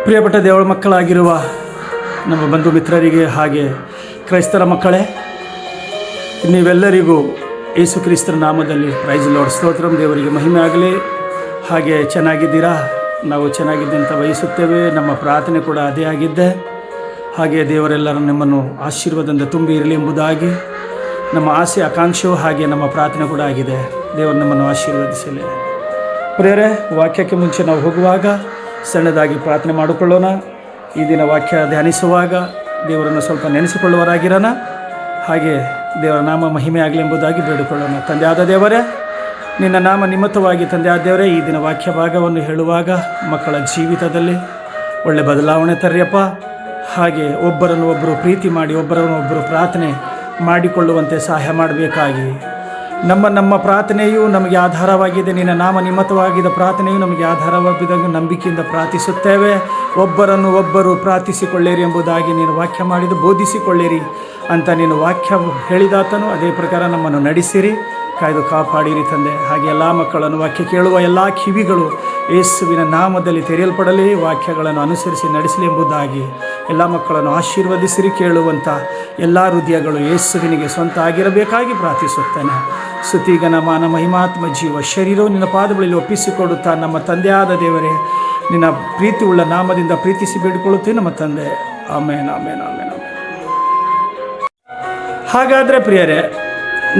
ಪ್ರಿಯಪಟ್ಟ ದೇವರ ಮಕ್ಕಳಾಗಿರುವ ನಮ್ಮ ಬಂಧು ಮಿತ್ರರಿಗೆ ಹಾಗೆ ಕ್ರೈಸ್ತರ ಮಕ್ಕಳೇ, ನೀವೆಲ್ಲರಿಗೂ ಯೇಸು ಕ್ರಿಸ್ತರ ನಾಮದಲ್ಲಿ ಪ್ರೈಸ್ ಲಾರ್ಡ್ ಸ್ತೋತ್ರಂ. ದೇವರಿಗೆ ಮಹಿಮೆ ಆಗಲಿ. ಹಾಗೆ ಚೆನ್ನಾಗಿದ್ದೀರಾ? ನಾವು ಚೆನ್ನಾಗಿದ್ದೆ ಅಂತ ಬಯಸುತ್ತೇವೆ. ನಮ್ಮ ಪ್ರಾರ್ಥನೆ ಕೂಡ ಅದೇ ಆಗಿದ್ದೆ. ಹಾಗೆ ದೇವರೆಲ್ಲರೂ ನಿಮ್ಮನ್ನು ಆಶೀರ್ವಾದದಿಂದ ತುಂಬಿ ಇರಲಿ ಎಂಬುದಾಗಿ ನಮ್ಮ ಆಸೆ ಆಕಾಂಕ್ಷೆಯೂ ಹಾಗೆ ನಮ್ಮ ಪ್ರಾರ್ಥನೆ ಕೂಡ ಆಗಿದೆ. ದೇವರು ನಮ್ಮನ್ನು ಆಶೀರ್ವದಿಸಲಿ. ಪ್ರಿಯರೇ, ವಾಕ್ಯಕ್ಕೆ ಮುಂಚೆ ನಾವು ಹೋಗುವಾಗ ಸಣ್ಣದಾಗಿ ಪ್ರಾರ್ಥನೆ ಮಾಡಿಕೊಳ್ಳೋಣ. ಈ ದಿನ ವಾಕ್ಯ ಧ್ಯಾನಿಸುವಾಗ ದೇವರನ್ನು ಸ್ವಲ್ಪ ನೆನೆಸಿಕೊಳ್ಳುವರಾಗಿರೋಣ. ಹಾಗೆ ದೇವರ ನಾಮ ಮಹಿಮೆ ಆಗಲಿ ಎಂಬುದಾಗಿ ಬೇಡಿಕೊಳ್ಳೋಣ. ತಂದೆಯಾದ ದೇವರೇ, ನಿನ್ನ ನಾಮ ನಿಮಿತ್ತವಾಗಿ ತಂದೆಯಾದ ದೇವರೇ, ಈ ದಿನ ವಾಕ್ಯ ಭಾಗವನ್ನು ಹೇಳುವಾಗ ಮಕ್ಕಳ ಜೀವಿತದಲ್ಲಿ ಒಳ್ಳೆ ಬದಲಾವಣೆ ತರ್ರಿಯಪ್ಪ. ಹಾಗೆ ಒಬ್ಬರನ್ನು ಒಬ್ಬರು ಪ್ರೀತಿ ಮಾಡಿ ಒಬ್ಬರನ್ನು ಒಬ್ಬರು ಪ್ರಾರ್ಥನೆ ಮಾಡಿಕೊಳ್ಳುವಂತೆ ಸಹಾಯ ಮಾಡಬೇಕಾಗಿ ನಮ್ಮ ಪ್ರಾರ್ಥನೆಯು ನಮಗೆ ಆಧಾರವಾಗಿದೆ. ನಿನ್ನ ನಾಮ ನಿಮಿತ್ತವಾಗಿದ್ದ ಪ್ರಾರ್ಥನೆಯು ನಮಗೆ ಆಧಾರವಾಗಿದ್ದಂಗೆ ನಂಬಿಕೆಯಿಂದ ಪ್ರಾರ್ಥಿಸುತ್ತೇವೆ. ಒಬ್ಬರನ್ನು ಒಬ್ಬರು ಪ್ರಾರ್ಥಿಸಿಕೊಳ್ಳಿರಿ ಎಂಬುದಾಗಿ ನೀನು ವಾಕ್ಯ ಮಾಡಿದ್ದು ಬೋಧಿಸಿಕೊಳ್ಳಿರಿ ಅಂತ ನೀನು ವಾಕ್ಯ ಹೇಳಿದಾತನು ಅದೇ ಪ್ರಕಾರ ನಮ್ಮನ್ನು ನಡೆಸಿರಿ, ಕಾಯ್ದು ಕಾಪಾಡಿರಿ ತಂದೆ. ಹಾಗೆ ಎಲ್ಲ ಮಕ್ಕಳನ್ನು ವಾಕ್ಯ ಕೇಳುವ ಎಲ್ಲ ಕಿವಿಗಳು ಯೇಸುವಿನ ನಾಮದಲ್ಲಿ ತೆರೆಯಲ್ಪಡಲಿ, ವಾಕ್ಯಗಳನ್ನು ಅನುಸರಿಸಿ ನಡೆಸಲಿ ಎಂಬುದಾಗಿ ಎಲ್ಲ ಮಕ್ಕಳನ್ನು ಆಶೀರ್ವದಿಸಿರಿ. ಕೇಳುವಂಥ ಎಲ್ಲ ಹೃದಯಗಳು ಯೇಸುವಿನಿಗೆ ಸ್ವಂತ ಆಗಿರಬೇಕಾಗಿ ಪ್ರಾರ್ಥಿಸುತ್ತೇನೆ. ಸ್ತುತಿಗನ ಮಾನ ಮಹಿಮಾತ್ಮ ಜೀವ ಶರೀರವು ನಿನ್ನ ಪಾದಗಳಲ್ಲಿ ಒಪ್ಪಿಸಿಕೊಡುತ್ತಾ ನಮ್ಮ ತಂದೆಯಾದ ದೇವರೇ, ನಿನ್ನ ಪ್ರೀತಿ ಉಳ್ಳ ನಾಮದಿಂದ ಪ್ರೀತಿಸಿ ಬೇಡಿಕೊಳ್ಳುತ್ತೀವಿ ನಮ್ಮ ತಂದೆ. ಆಮೇನ್ ಆಮೇನ್ ಆಮೇನ್ ಆಮೇನ್. ಹಾಗಾದರೆ ಪ್ರಿಯರೇ,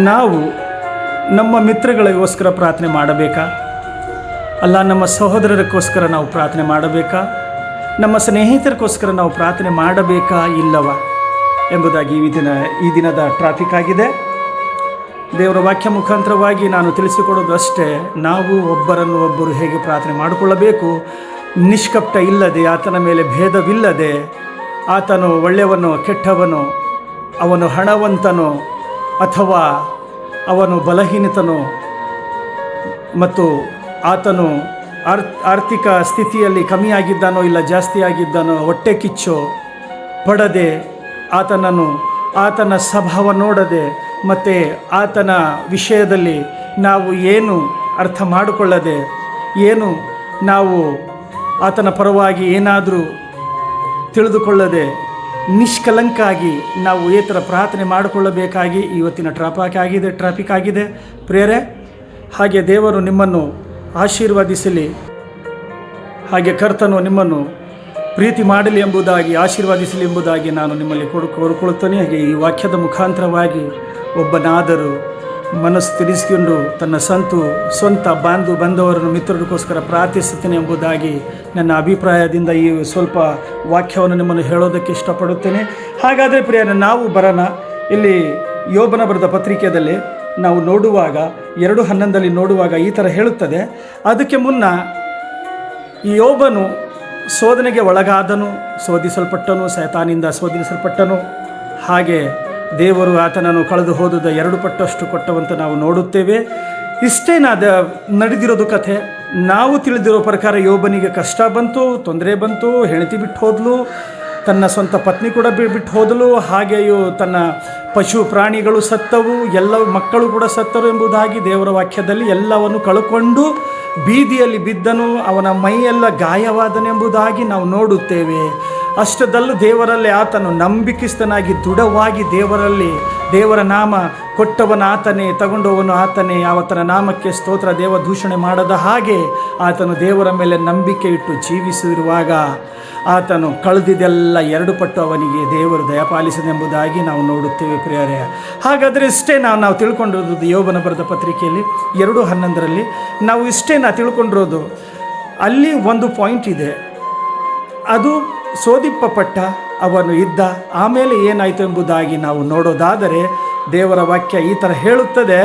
ನಾವು ನಮ್ಮ ಮಿತ್ರಗಳಿಗೋಸ್ಕರ ಪ್ರಾರ್ಥನೆ ಮಾಡಬೇಕಾ? ಅಲ್ಲ, ನಮ್ಮ ಸಹೋದರರಿಗೋಸ್ಕರ ನಾವು ಪ್ರಾರ್ಥನೆ ಮಾಡಬೇಕಾ? ನಮ್ಮ ಸ್ನೇಹಿತರಿಗೋಸ್ಕರ ನಾವು ಪ್ರಾರ್ಥನೆ ಮಾಡಬೇಕಾ ಇಲ್ಲವಾ ಎಂಬುದಾಗಿ ಈ ದಿನದ ಟ್ರಾಫಿಕ್ ಆಗಿದೆ. ದೇವರ ವಾಕ್ಯ ಮುಖಾಂತರವಾಗಿ ನಾನು ತಿಳಿಸಿಕೊಡೋದು ಅಷ್ಟೇ. ನಾವು ಒಬ್ಬರನ್ನು ಒಬ್ಬರು ಹೇಗೆ ಪ್ರಾರ್ಥನೆ ಮಾಡಿಕೊಳ್ಳಬೇಕು, ನಿಷ್ಕಪಟ ಇಲ್ಲದೆ, ಆತನ ಮೇಲೆ ಭೇದವಿಲ್ಲದೆ, ಆತನು ಒಳ್ಳೆಯವನು ಕೆಟ್ಟವನು, ಅವನು ಹಣವಂತನು ಅಥವಾ ಅವನು ಬಲಹೀನತನು, ಮತ್ತು ಆತನು ಆರ್ಥಿಕ ಸ್ಥಿತಿಯಲ್ಲಿ ಕಮ್ಮಿಯಾಗಿದ್ದಾನೋ ಇಲ್ಲ ಜಾಸ್ತಿಯಾಗಿದ್ದಾನೋ, ಹೊಟ್ಟೆ ಕಿಚ್ಚೋ ಪಡದೆ, ಆತನ ಸ್ವಭಾವ ನೋಡದೆ, ಮತ್ತು ಆತನ ವಿಷಯದಲ್ಲಿ ನಾವು ಏನು ಅರ್ಥ ಮಾಡಿಕೊಳ್ಳದೆ, ಏನು ನಾವು ಆತನ ಪರವಾಗಿ ಏನಾದರೂ ತಿಳಿದುಕೊಳ್ಳದೆ ನಿಷ್ಕಲಂಕಾಗಿ ನಾವು ಈ ಥರ ಪ್ರಾರ್ಥನೆ ಮಾಡಿಕೊಳ್ಳಬೇಕಾಗಿ ಇವತ್ತಿನ ಟ್ರಾಫಿಕ್ ಆಗಿದೆ ಪ್ರಿಯರೇ. ಹಾಗೆ ದೇವರು ನಿಮ್ಮನ್ನು ಆಶೀರ್ವದಿಸಲಿ, ಹಾಗೆ ಕರ್ತನು ನಿಮ್ಮನ್ನು ಪ್ರೀತಿ ಮಾಡಲಿ ಎಂಬುದಾಗಿ, ಆಶೀರ್ವದಿಸಲಿ ಎಂಬುದಾಗಿ ನಾನು ನಿಮ್ಮಲ್ಲಿ ಕೋರಿಕೊಳ್ಳುತ್ತೇನೆ. ಹಾಗೆ ಈ ವಾಕ್ಯದ ಮುಖಾಂತರವಾಗಿ ಒಬ್ಬನಾದರೂ ಮನಸ್ಸು ತಿರಿಸಿಕೊಂಡು ತನ್ನ ಸ್ವಂತ ಬಂಧುವರನ್ನು ಮಿತ್ರರಿಗೋಸ್ಕರ ಪ್ರಾರ್ಥಿಸುತ್ತೇನೆ ಎಂಬುದಾಗಿ ನನ್ನ ಅಭಿಪ್ರಾಯದಿಂದ ಈ ಸ್ವಲ್ಪ ವಾಕ್ಯವನ್ನು ನಿಮ್ಮನ್ನು ಹೇಳೋದಕ್ಕೆ ಇಷ್ಟಪಡುತ್ತೇನೆ. ಹಾಗಾದರೆ ಪ್ರಿಯರೇ, ನಾವು ಬರೋಣ. ಇಲ್ಲಿ ಯೋಬನ ಬರೆದ ಪತ್ರಿಕೆಯಲ್ಲಿ ನಾವು ನೋಡುವಾಗ 2:11 ನೋಡುವಾಗ ಈ ಥರ ಹೇಳುತ್ತದೆ. ಅದಕ್ಕೆ ಮುನ್ನ ಯೋಬನು ಶೋಧನೆಗೆ ಒಳಗಾದನು, ಶೋಧಿಸಲ್ಪಟ್ಟನು, ಸೈತಾನಿಂದ ಶೋಧಿಸಲ್ಪಟ್ಟನು. ಹಾಗೆ ದೇವರು ಆತನನ್ನು ಕಳೆದು ಹೋದ 2 ಪಟ್ಟಷ್ಟು ಕೊಟ್ಟವಂತ ನಾವು ನೋಡುತ್ತೇವೆ. ಇಷ್ಟೇನಾದ ನಡೆದಿರೋದು ಕಥೆ. ನಾವು ತಿಳಿದಿರೋ ಪ್ರಕಾರ ಯೋಬನಿಗೆ ಕಷ್ಟ ಬಂತು, ತೊಂದರೆ ಬಂತು, ಹೆಂಡತಿ ಬಿಟ್ಟು ಹೋದಲು, ತನ್ನ ಸ್ವಂತ ಪತ್ನಿ ಕೂಡ ಬಿಟ್ಟು ಹೋದಲು, ಹಾಗೆಯೂ ತನ್ನ ಪಶು ಪ್ರಾಣಿಗಳು ಸತ್ತವು, ಎಲ್ಲ ಮಕ್ಕಳು ಕೂಡ ಸತ್ತರು ಎಂಬುದಾಗಿ ದೇವರ ವಾಕ್ಯದಲ್ಲಿ ಎಲ್ಲವನ್ನು ಕಳ್ಕೊಂಡು ಬೀದಿಯಲ್ಲಿ ಬಿದ್ದನು, ಅವನ ಮೈಯೆಲ್ಲ ಗಾಯವಾದನೆಂಬುದಾಗಿ ನಾವು ನೋಡುತ್ತೇವೆ. ಅಷ್ಟದಲ್ಲೂ ದೇವರಲ್ಲಿ ಆತನು ನಂಬಿಕಸ್ಥನಾಗಿ ದೃಢವಾಗಿ ದೇವರ ನಾಮ ಕೊಟ್ಟವನ ಆತನೇ, ತಗೊಂಡವನು ಆತನೇ, ಆತನ ನಾಮಕ್ಕೆ ಸ್ತೋತ್ರ, ದೇವ ದೂಷಣೆ ಮಾಡದ ಹಾಗೆ ಆತನು ದೇವರ ಮೇಲೆ ನಂಬಿಕೆ ಇಟ್ಟು ಜೀವಿಸಿರುವಾಗ ಆತನು ಕಳೆದಿದ್ದೆಲ್ಲ 2 ಪಟ್ಟು ಅವನಿಗೆ ದೇವರು ದಯಪಾಲಿಸಿದೆಂಬುದಾಗಿ ನಾವು ನೋಡುತ್ತೇವೆ ಪ್ರಿಯರೇ. ಹಾಗಾದರೆ ಇಷ್ಟೇ ನಾವು ತಿಳ್ಕೊಂಡಿರೋದು ಯೋಬನ ಬರೆದ ಪತ್ರಿಕೆಯಲ್ಲಿ 2:11 ನಾವು ಇಷ್ಟೇ ತಿಳ್ಕೊಂಡಿರೋದು. ಅಲ್ಲಿ ಒಂದು ಪಾಯಿಂಟ್ ಇದೆ, ಅದು ಶೋಧಿಸಲ್ಪಟ್ಟ ಅವನು ಇದ್ದ, ಆಮೇಲೆ ಏನಾಯಿತು ಎಂಬುದಾಗಿ ನಾವು ನೋಡೋದಾದರೆ ದೇವರ ವಾಕ್ಯ ಈ ಥರ ಹೇಳುತ್ತದೆ.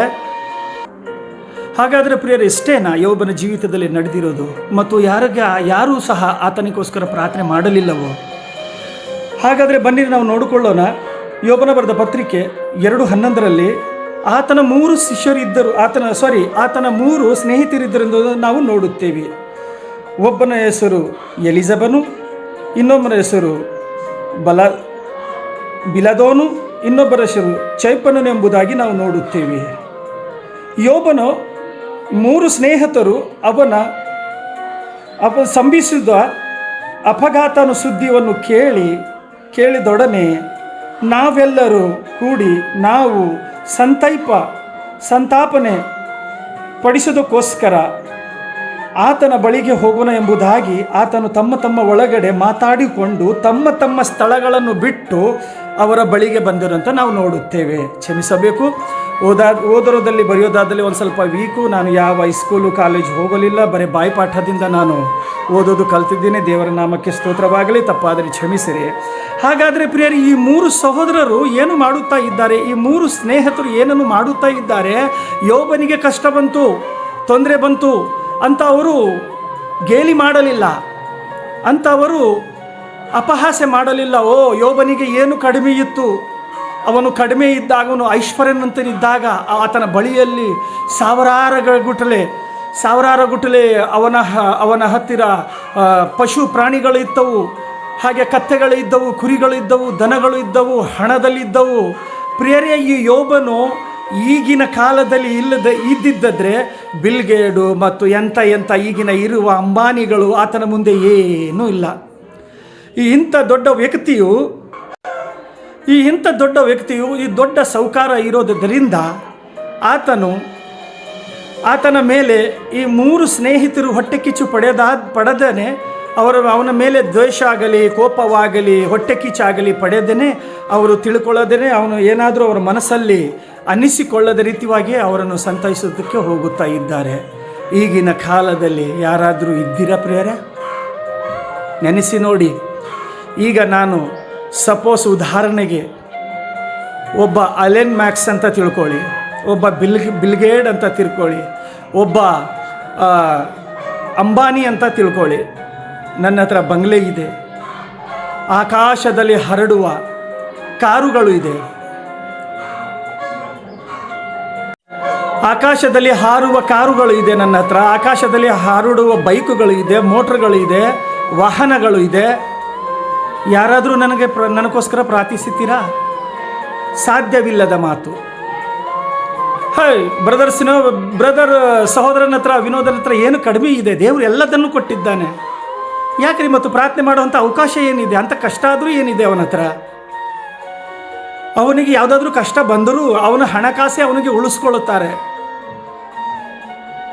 ಹಾಗಾದರೆ ಪ್ರಿಯರೇ, ಇಷ್ಟೇನಾ ಯೋಬನ ಜೀವಿತದಲ್ಲಿ ನಡೆದಿರೋದು? ಮತ್ತು ಯಾರೂ ಸಹ ಆತನಿಗೋಸ್ಕರ ಪ್ರಾರ್ಥನೆ ಮಾಡಲಿಲ್ಲವೋ? ಹಾಗಾದರೆ ಬನ್ನಿ ನಾವು ನೋಡಿಕೊಳ್ಳೋಣ. ಯೋಬನ ಬರೆದ ಪತ್ರಿಕೆ 2:11 ಆತನ 3 ಶಿಷ್ಯರಿದ್ದರು, ಆತನ 3 ಸ್ನೇಹಿತರಿದ್ದರೆಂದು ನಾವು ನೋಡುತ್ತೇವೆ. ಒಬ್ಬನ ಹೆಸರು ಎಲಿಜಬನು, ಇನ್ನೊಬ್ಬನ ಹೆಸರು ಬಿಲದೋನು, ಇನ್ನೊಬ್ಬರ ಹೆಸರು ಚೈಪನನು ಎಂಬುದಾಗಿ ನಾವು ನೋಡುತ್ತೇವೆ. ಯೋಬನು 3 ಸ್ನೇಹಿತರು ಅವನ ಸಂಭಿಸಿದ ಅಪಘಾತನ ಸುದ್ದಿಯನ್ನು ಕೇಳಿದೊಡನೆ ನಾವೆಲ್ಲರೂ ಕೂಡಿ ನಾವು ಸಂತಾಪನೆ ಪಡಿಸೋದಕ್ಕೋಸ್ಕರ ಆತನ ಬಳಿಗೆ ಹೋಗೋಣ ಎಂಬುದಾಗಿ ಆತನು ತಮ್ಮ ಒಳಗಡೆ ಮಾತಾಡಿಕೊಂಡು ತಮ್ಮ ಸ್ಥಳಗಳನ್ನು ಬಿಟ್ಟು ಅವರ ಬಳಿಗೆ ಬಂದರು ಅಂತ ನಾವು ನೋಡುತ್ತೇವೆ. ಕ್ಷಮಿಸಬೇಕು, ಓದರೋದಲ್ಲಿ ಬರೆಯೋದಾದಲ್ಲಿ ಒಂದು ಸ್ವಲ್ಪ ವೀಕು. ನಾನು ಯಾವ ಹೈಸ್ಕೂಲು ಕಾಲೇಜ್ ಹೋಗಲಿಲ್ಲ, ಬರೀ ಬಾಯಿಪಾಠದಿಂದ ನಾನು ಓದೋದು ಕಲ್ತಿದ್ದೀನಿ. ದೇವರ ನಾಮಕ್ಕೆ ಸ್ತೋತ್ರವಾಗಲಿ, ತಪ್ಪಾದರೆ ಕ್ಷಮಿಸಿರಿ. ಹಾಗಾದರೆ ಪ್ರಿಯರಿ, ಈ 3 ಸಹೋದರರು ಏನು ಮಾಡುತ್ತಾ ಇದ್ದಾರೆ? ಈ 3 ಸ್ನೇಹಿತರು ಏನನ್ನು ಮಾಡುತ್ತಾ ಇದ್ದಾರೆ? ಯೋಬನಿಗೆ ಕಷ್ಟ ಬಂತು, ತೊಂದರೆ ಬಂತು ಅಂತ ಅವರು ಗೇಲಿ ಮಾಡಲಿಲ್ಲ, ಅಂತ ಅವರು ಅಪಹಾಸ್ಯ ಮಾಡಲಿಲ್ಲ. ಯೋಬನಿಗೆ ಏನು ಕಡಿಮೆ ಇತ್ತು, ಅವನು ಕಡಿಮೆ ಇದ್ದಾಗ, ಅವನು ಐಶ್ವರ್ಯವಂತನಿದ್ದಾಗ ಆತನ ಬಳಿಯಲ್ಲಿ ಸಾವಿರಾರು ಗುಟ್ಟಲೆ ಅವನ ಹತ್ತಿರ ಪಶು ಪ್ರಾಣಿಗಳು ಇದ್ದವು, ಹಾಗೆ ಕತ್ತೆಗಳು ಇದ್ದವು, ಕುರಿಗಳು ಇದ್ದವು, ದನಗಳು ಇದ್ದವು, ಹಣದಲ್ಲಿದ್ದವು. ಪ್ರಿಯರೇ, ಈ ಯೋಬನು ಈಗಿನ ಕಾಲದಲ್ಲಿ ಇದ್ದಿದ್ದರೆ ಬಿಲ್ಗೇಡು ಮತ್ತು ಎಂಥ ಈಗಿನ ಇರುವ ಅಂಬಾನಿಗಳು ಆತನ ಮುಂದೆ ಏನೂ ಇಲ್ಲ. ಇಂಥ ದೊಡ್ಡ ವ್ಯಕ್ತಿಯು ಈ ದೊಡ್ಡ ಸೌಕಾರ ಇರೋದರಿಂದ ಆತನ ಮೇಲೆ ಈ 3 ಸ್ನೇಹಿತರು ಹೊಟ್ಟೆ ಕಿಚ್ಚು ಪಡೆದೇನೆ, ಅವನ ಮೇಲೆ ದ್ವೇಷ ಆಗಲಿ, ಕೋಪವಾಗಲಿ, ಹೊಟ್ಟೆ ಕಿಚ್ಚಾಗಲಿ ಪಡೆದೇನೆ, ಅವರು ತಿಳ್ಕೊಳ್ಳೋದೇನೆ, ಅವನು ಏನಾದರೂ ಅವರ ಮನಸ್ಸಲ್ಲಿ ಅನ್ನಿಸಿಕೊಳ್ಳದ ರೀತಿಯಾಗಿ ಅವರನ್ನು ಸಂತೈಸೋದಕ್ಕೆ ಹೋಗುತ್ತಾ ಇದ್ದಾರೆ. ಈಗಿನ ಕಾಲದಲ್ಲಿ ಯಾರಾದರೂ ಇದ್ದೀರಾ ಪ್ರಿಯರೇ? ನೆನೆಸಿ ನೋಡಿ. ಈಗ ನಾನು ಸಪೋಸ್ ಉದಾಹರಣೆಗೆ ಒಬ್ಬ ಅಲೆನ್ ಮ್ಯಾಕ್ಸ್ ಅಂತ ತಿಳ್ಕೊಳ್ಳಿ, ಒಬ್ಬ ಬಿಲ್ಗೇಡ್ ಅಂತ ತಿಳ್ಕೊಳ್ಳಿ, ಒಬ್ಬ ಅಂಬಾನಿ ಅಂತ ತಿಳ್ಕೊಳ್ಳಿ. ನನ್ನ ಹತ್ರ ಬಂಗ್ಲೆ ಇದೆ, ಆಕಾಶದಲ್ಲಿ ಹರಡುವ ಕಾರುಗಳು ಇದೆ, ಆಕಾಶದಲ್ಲಿ ಹಾರುವ ಕಾರುಗಳು ಇದೆ ನನ್ನ ಹತ್ರ, ಆಕಾಶದಲ್ಲಿ ಹಾರುಡುವ ಬೈಕುಗಳು ಇದೆ, ಮೋಟ್ರ್ಗಳು ಇದೆ, ವಾಹನಗಳು ಇದೆ. ಯಾರಾದರೂ ನನಗೋಸ್ಕರ ಪ್ರಾರ್ಥಿಸುತ್ತೀರಾ? ಸಾಧ್ಯವಿಲ್ಲದ ಮಾತು. ಬ್ರದರ್ ಸಹೋದರನ ಹತ್ರ, ವಿನೋದನ ಹತ್ರ ಏನು ಕಡಿಮೆ ಇದೆ? ದೇವರು ಎಲ್ಲದನ್ನು ಕೊಟ್ಟಿದ್ದಾನೆ. ಯಾಕ್ರಿ ಮತ್ತು ಪ್ರಾರ್ಥನೆ ಮಾಡುವಂಥ ಅವಕಾಶ ಏನಿದೆ? ಅಂಥ ಕಷ್ಟ ಆದರೂ ಏನಿದೆ ಅವನ ಹತ್ರ? ಅವನಿಗೆ ಯಾವುದಾದ್ರೂ ಕಷ್ಟ ಬಂದರೂ ಅವನ ಹಣಕಾಸೆ ಅವನಿಗೆ ಉಳಿಸ್ಕೊಳ್ಳುತ್ತಾರೆ.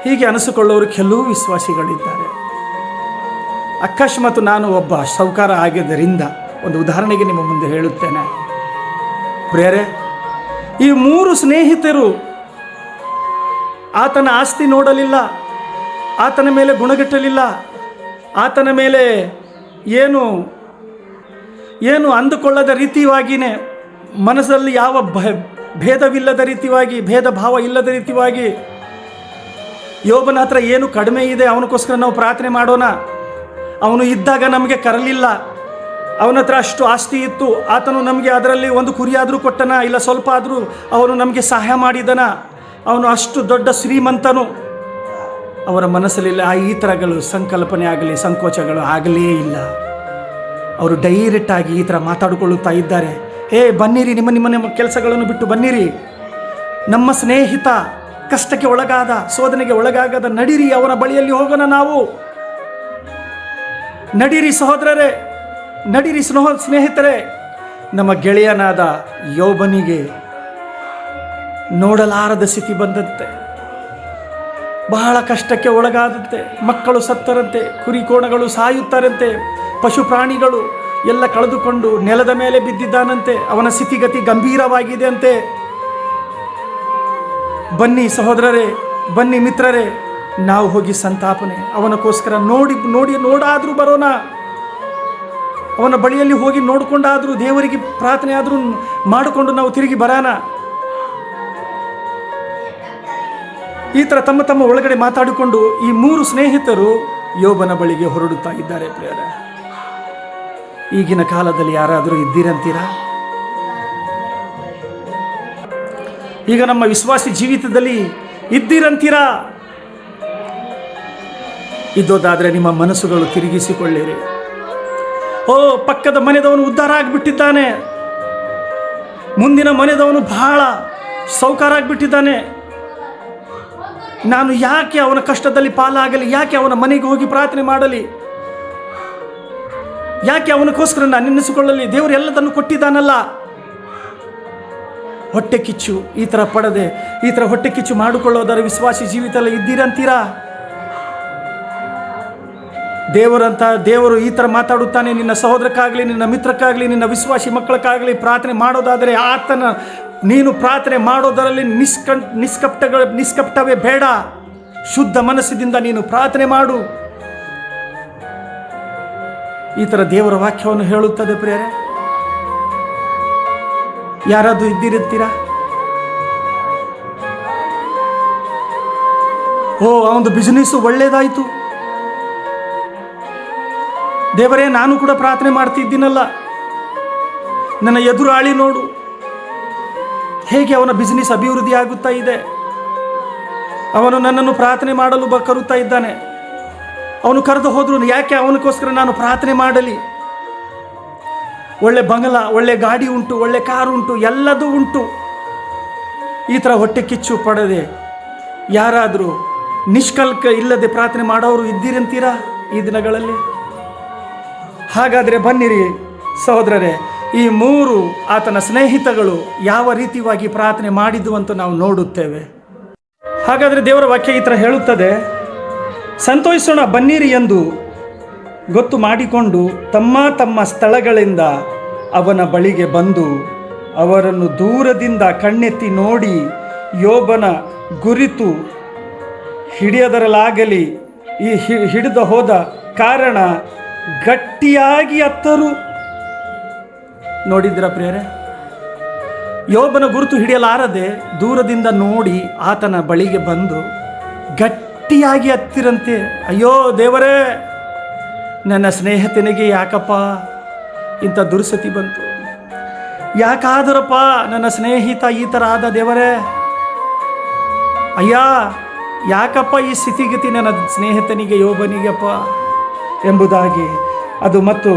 ಹೀಗೆ ಅನಿಸಿಕೊಳ್ಳೋರು ಕೆಲವು ವಿಶ್ವಾಸಿಗಳಿದ್ದಾರೆ. ಅಕಸ್ಮಾತ್ ನಾನು ಒಬ್ಬ ಸೌಕಾರ ಆಗಿದ್ದರಿಂದ ಒಂದು ಉದಾಹರಣೆಗೆ ನಿಮ್ಮ ಮುಂದೆ ಹೇಳುತ್ತೇನೆ. ಪ್ರಿಯರೇ, ಈ 3 ಸ್ನೇಹಿತರು ಆತನ ಆಸ್ತಿ ನೋಡಲಿಲ್ಲ, ಆತನ ಮೇಲೆ ಗುಣಗಟ್ಟಲಿಲ್ಲ, ಆತನ ಮೇಲೆ ಏನು ಅಂದುಕೊಳ್ಳದ ರೀತಿಯಾಗಿಯೇ, ಮನಸ್ಸಲ್ಲಿ ಯಾವ ಭೇದವಿಲ್ಲದ ರೀತಿಯಾಗಿ, ಭೇದ ಭಾವ ಇಲ್ಲದ ರೀತಿಯಾಗಿ, ಯೋಬನ ಹತ್ರ ಏನು ಕಡಿಮೆ ಇದೆ ಅವನಿಗೋಸ್ಕರ ನಾವು ಪ್ರಾರ್ಥನೆ ಮಾಡೋಣ, ಅವನು ಇದ್ದಾಗ ನಮಗೆ ಕರಲಿಲ್ಲ, ಅವನ ಹತ್ರ ಅಷ್ಟು ಆಸ್ತಿ ಇತ್ತು, ಆತನು ನಮಗೆ ಅದರಲ್ಲಿ ಒಂದು ಕುರಿಯಾದರೂ ಕೊಟ್ಟನ, ಇಲ್ಲ ಸ್ವಲ್ಪ ಆದರೂ ಅವನು ನಮಗೆ ಸಹಾಯ ಮಾಡಿದನ, ಅವನು ಅಷ್ಟು ದೊಡ್ಡ ಶ್ರೀಮಂತನು. ಅವರ ಮನಸ್ಸಲ್ಲಿಲ್ಲ ಈ ಥರಗಳು ಸಂಕಲ್ಪನೆ ಆಗಲಿ, ಸಂಕೋಚಗಳು ಆಗಲೇ ಇಲ್ಲ. ಅವರು ಡೈರೆಕ್ಟಾಗಿ ಈ ಥರ ಮಾತಾಡಿಕೊಳ್ಳುತ್ತಾ ಇದ್ದಾರೆ. ಬನ್ನಿರಿ, ನಿಮ್ಮ ಕೆಲಸಗಳನ್ನು ಬಿಟ್ಟು ಬನ್ನಿರಿ, ನಮ್ಮ ಸ್ನೇಹಿತ ಕಷ್ಟಕ್ಕೆ ಒಳಗಾದ, ಶೋಧನೆಗೆ ಒಳಗಾಗದ, ನಡೀರಿ, ಅವನ ಬಳಿಯಲ್ಲಿ ಹೋಗೋಣ ನಾವು. ನಡೀರಿ ಸಹೋದರರೇ, ನಡೀರಿ ಸ್ನೇಹಿತರೆ. ನಮ್ಮ ಗೆಳೆಯನಾದ ಯೋಬನಿಗೆ ನೋಡಲಾರದ ಸ್ಥಿತಿ ಬಂದಂತೆ, ಬಹಳ ಕಷ್ಟಕ್ಕೆ ಒಳಗಾದಂತೆ, ಮಕ್ಕಳು ಸತ್ತರಂತೆ, ಕುರಿ ಕೋಣಗಳು ಸಾಯುತ್ತಾರಂತೆ, ಪಶು ಪ್ರಾಣಿಗಳು ಎಲ್ಲ ಕಳೆದುಕೊಂಡು ನೆಲದ ಮೇಲೆ ಬಿದ್ದಿದ್ದಾನಂತೆ, ಅವನ ಸ್ಥಿತಿಗತಿ ಗಂಭೀರವಾಗಿದೆ ಅಂತೆ. ಬನ್ನಿ ಸಹೋದರರೇ, ಬನ್ನಿ ಮಿತ್ರರೇ, ನಾವು ಹೋಗಿ ಸಂತಾಪನೆ ಅವನಕ್ಕೋಸ್ಕರ ನೋಡಾದರೂ ಬರೋಣ. ಅವನ ಬಳಿಯಲ್ಲಿ ಹೋಗಿ ನೋಡಿಕೊಂಡಾದರೂ, ದೇವರಿಗೆ ಪ್ರಾರ್ಥನೆ ಆದರೂ ಮಾಡಿಕೊಂಡು ನಾವು ತಿರುಗಿ ಬರೋಣ. ಈ ಥರ ತಮ್ಮ ಒಳಗಡೆ ಮಾತಾಡಿಕೊಂಡು ಈ 3 ಸ್ನೇಹಿತರು ಯೋಬನ ಬಳಿಗೆ ಹೊರಡುತ್ತಾ ಇದ್ದಾರೆ. ಪ್ರಿಯರೇ, ಈಗಿನ ಕಾಲದಲ್ಲಿ ಯಾರಾದರೂ ಇದ್ದೀರಂತೀರಾ? ಈಗ ನಮ್ಮ ವಿಶ್ವಾಸಿ ಜೀವಿತದಲ್ಲಿ ಇದ್ದೀರಂತೀರಾ? ಇದ್ದೋದಾದರೆ ನಿಮ್ಮ ಮನಸ್ಸುಗಳು ತಿರುಗಿಸಿಕೊಳ್ಳಿರಿ. ಪಕ್ಕದ ಮನೆದವನು ಉದ್ಧಾರ ಆಗಿಬಿಟ್ಟಿದ್ದಾನೆ, ಮುಂದಿನ ಮನೆದವನು ಬಹಳ ಸೌಕಾರ ಆಗಿಬಿಟ್ಟಿದ್ದಾನೆ, ನಾನು ಯಾಕೆ ಅವನ ಕಷ್ಟದಲ್ಲಿ ಪಾಲಾಗಲಿ, ಯಾಕೆ ಅವನ ಮನೆಗೆ ಹೋಗಿ ಪ್ರಾರ್ಥನೆ ಮಾಡಲಿ? ಯಾಕೆ ಅವನಿಗೋಸ್ಕರ ನಾನು ನೆನೆಸಿಕೊಳ್ಳಲಿ? ದೇವರು ಎಲ್ಲದನ್ನು ಕೊಟ್ಟಿದ್ದಾನಲ್ಲ. ಹೊಟ್ಟೆ ಕಿಚ್ಚು ಈ ಥರ ಪಡದೆ ಈ ಥರ ಹೊಟ್ಟೆ ಕಿಚ್ಚು ಮಾಡಿಕೊಳ್ಳೋದರ ವಿಶ್ವಾಸಿ ಜೀವಿತದಲ್ಲಿ ಇದ್ದೀರಂತೀರಾ? ದೇವರು ಈ ಥರ ಮಾತಾಡುತ್ತಾನೆ. ನಿನ್ನ ಸಹೋದರಕ್ಕಾಗಲಿ, ನಿನ್ನ ಮಿತ್ರಕ್ಕಾಗಲಿ, ನಿನ್ನ ವಿಶ್ವಾಸಿ ಮಕ್ಕಳಕ್ಕಾಗಲಿ ಪ್ರಾರ್ಥನೆ ಮಾಡೋದಾದರೆ ನೀನು ಪ್ರಾರ್ಥನೆ ಮಾಡೋದರಲ್ಲಿ ನಿಷ್ಕಪಟವೇ ಬೇಡ. ಶುದ್ಧ ಮನಸ್ಸಿನಿಂದ ನೀನು ಪ್ರಾರ್ಥನೆ ಮಾಡು. ಈ ಥರ ದೇವರ ವಾಕ್ಯವನ್ನು ಹೇಳುತ್ತದೆ ಪ್ರಿಯರೇ. ಯಾರಾದರೂ ಇದ್ದಿರುತ್ತೀರಾ? ಅವನದು ಬಿಸ್ನೆಸ್ ಒಳ್ಳೇದಾಯಿತು, ದೇವರೇ ನಾನು ಕೂಡ ಪ್ರಾರ್ಥನೆ ಮಾಡ್ತಿದ್ದೀನಲ್ಲ, ನನ್ನ ಎದುರಾಳಿ ನೋಡು ಹೇಗೆ ಅವನ ಬಿಸ್ನೆಸ್ ಅಭಿವೃದ್ಧಿ ಆಗುತ್ತಾ ಇದೆ. ಅವನು ನನ್ನನ್ನು ಪ್ರಾರ್ಥನೆ ಮಾಡಲು ಕರುತ್ತಾ ಇದ್ದಾನೆ. ಅವನು ಕರೆದು ಹೋದ್ರು, ಯಾಕೆ ಅವನಿಗೋಸ್ಕರ ನಾನು ಪ್ರಾರ್ಥನೆ ಮಾಡಲಿ? ಒಳ್ಳೆ ಬಂಗಲ, ಒಳ್ಳೆ ಗಾಡಿ ಉಂಟು, ಒಳ್ಳೆ ಕಾರು ಉಂಟು, ಎಲ್ಲದೂ ಉಂಟು. ಈ ಥರ ಹೊಟ್ಟೆ ಕಿಚ್ಚು ಪಡದೆ ಯಾರಾದರೂ ನಿಷ್ಕಲ್ಕ ಇಲ್ಲದೆ ಪ್ರಾರ್ಥನೆ ಮಾಡೋರು ಇದ್ದೀರಂತೀರಾ ಈ ದಿನಗಳಲ್ಲಿ? ಹಾಗಾದರೆ ಬನ್ನಿರಿ ಸಹೋದರರೇ, ಈ 3 ಆತನ ಸ್ನೇಹಿತಗಳು ಯಾವ ರೀತಿಯಾಗಿ ಪ್ರಾರ್ಥನೆ ಮಾಡಿದ್ದು ಅಂತ ನಾವು ನೋಡುತ್ತೇವೆ. ಹಾಗಾದರೆ ದೇವರ ವಾಕ್ಯ ಈ ಥರ ಹೇಳುತ್ತದೆ, ಸಂತೋಷಿಸೋಣ ಬನ್ನಿರಿ ಎಂದು ಗೊತ್ತು ಮಾಡಿಕೊಂಡು ತಮ್ಮ ತಮ್ಮ ಸ್ಥಳಗಳಿಂದ ಅವನ ಬಳಿಗೆ ಬಂದು ಅವರನ್ನು ದೂರದಿಂದ ಕಣ್ಣೆತ್ತಿ ನೋಡಿ ಯೋಬನ ಗುರಿತು ಹಿಡಿಯದರಲಾಗಲಿ ಈ ಹಿಡಿದು ಹೋದ ಕಾರಣ ಗಟ್ಟಿಯಾಗಿ ಅತ್ತರು. ನೋಡಿದ್ರ ಪ್ರಿಯರೇ, ಯೋಬನ ಗುರುತು ಹಿಡಿಯಲಾರದೆ ದೂರದಿಂದ ನೋಡಿ ಆತನ ಬಳಿಗೆ ಬಂದು ಗಟ್ಟಿಯಾಗಿ ಹತ್ತಿರಂತೆ. ಅಯ್ಯೋ ದೇವರೇ, ನನ್ನ ಸ್ನೇಹಿತನಿಗೆ ಯಾಕಪ್ಪ ಇಂಥ ದುರ್ಸತಿ ಬಂತು? ಯಾಕಾದರಪ್ಪ ನನ್ನ ಸ್ನೇಹಿತ ಈ ಥರ ಆದ? ದೇವರೇ ಅಯ್ಯ, ಯಾಕಪ್ಪ ಈ ಸ್ಥಿತಿಗತಿ ನನ್ನ ಸ್ನೇಹಿತನಿಗೆ ಯೋಬನಿಗೆಪ್ಪ ಎಂಬುದಾಗಿ ಅದು ಮತ್ತು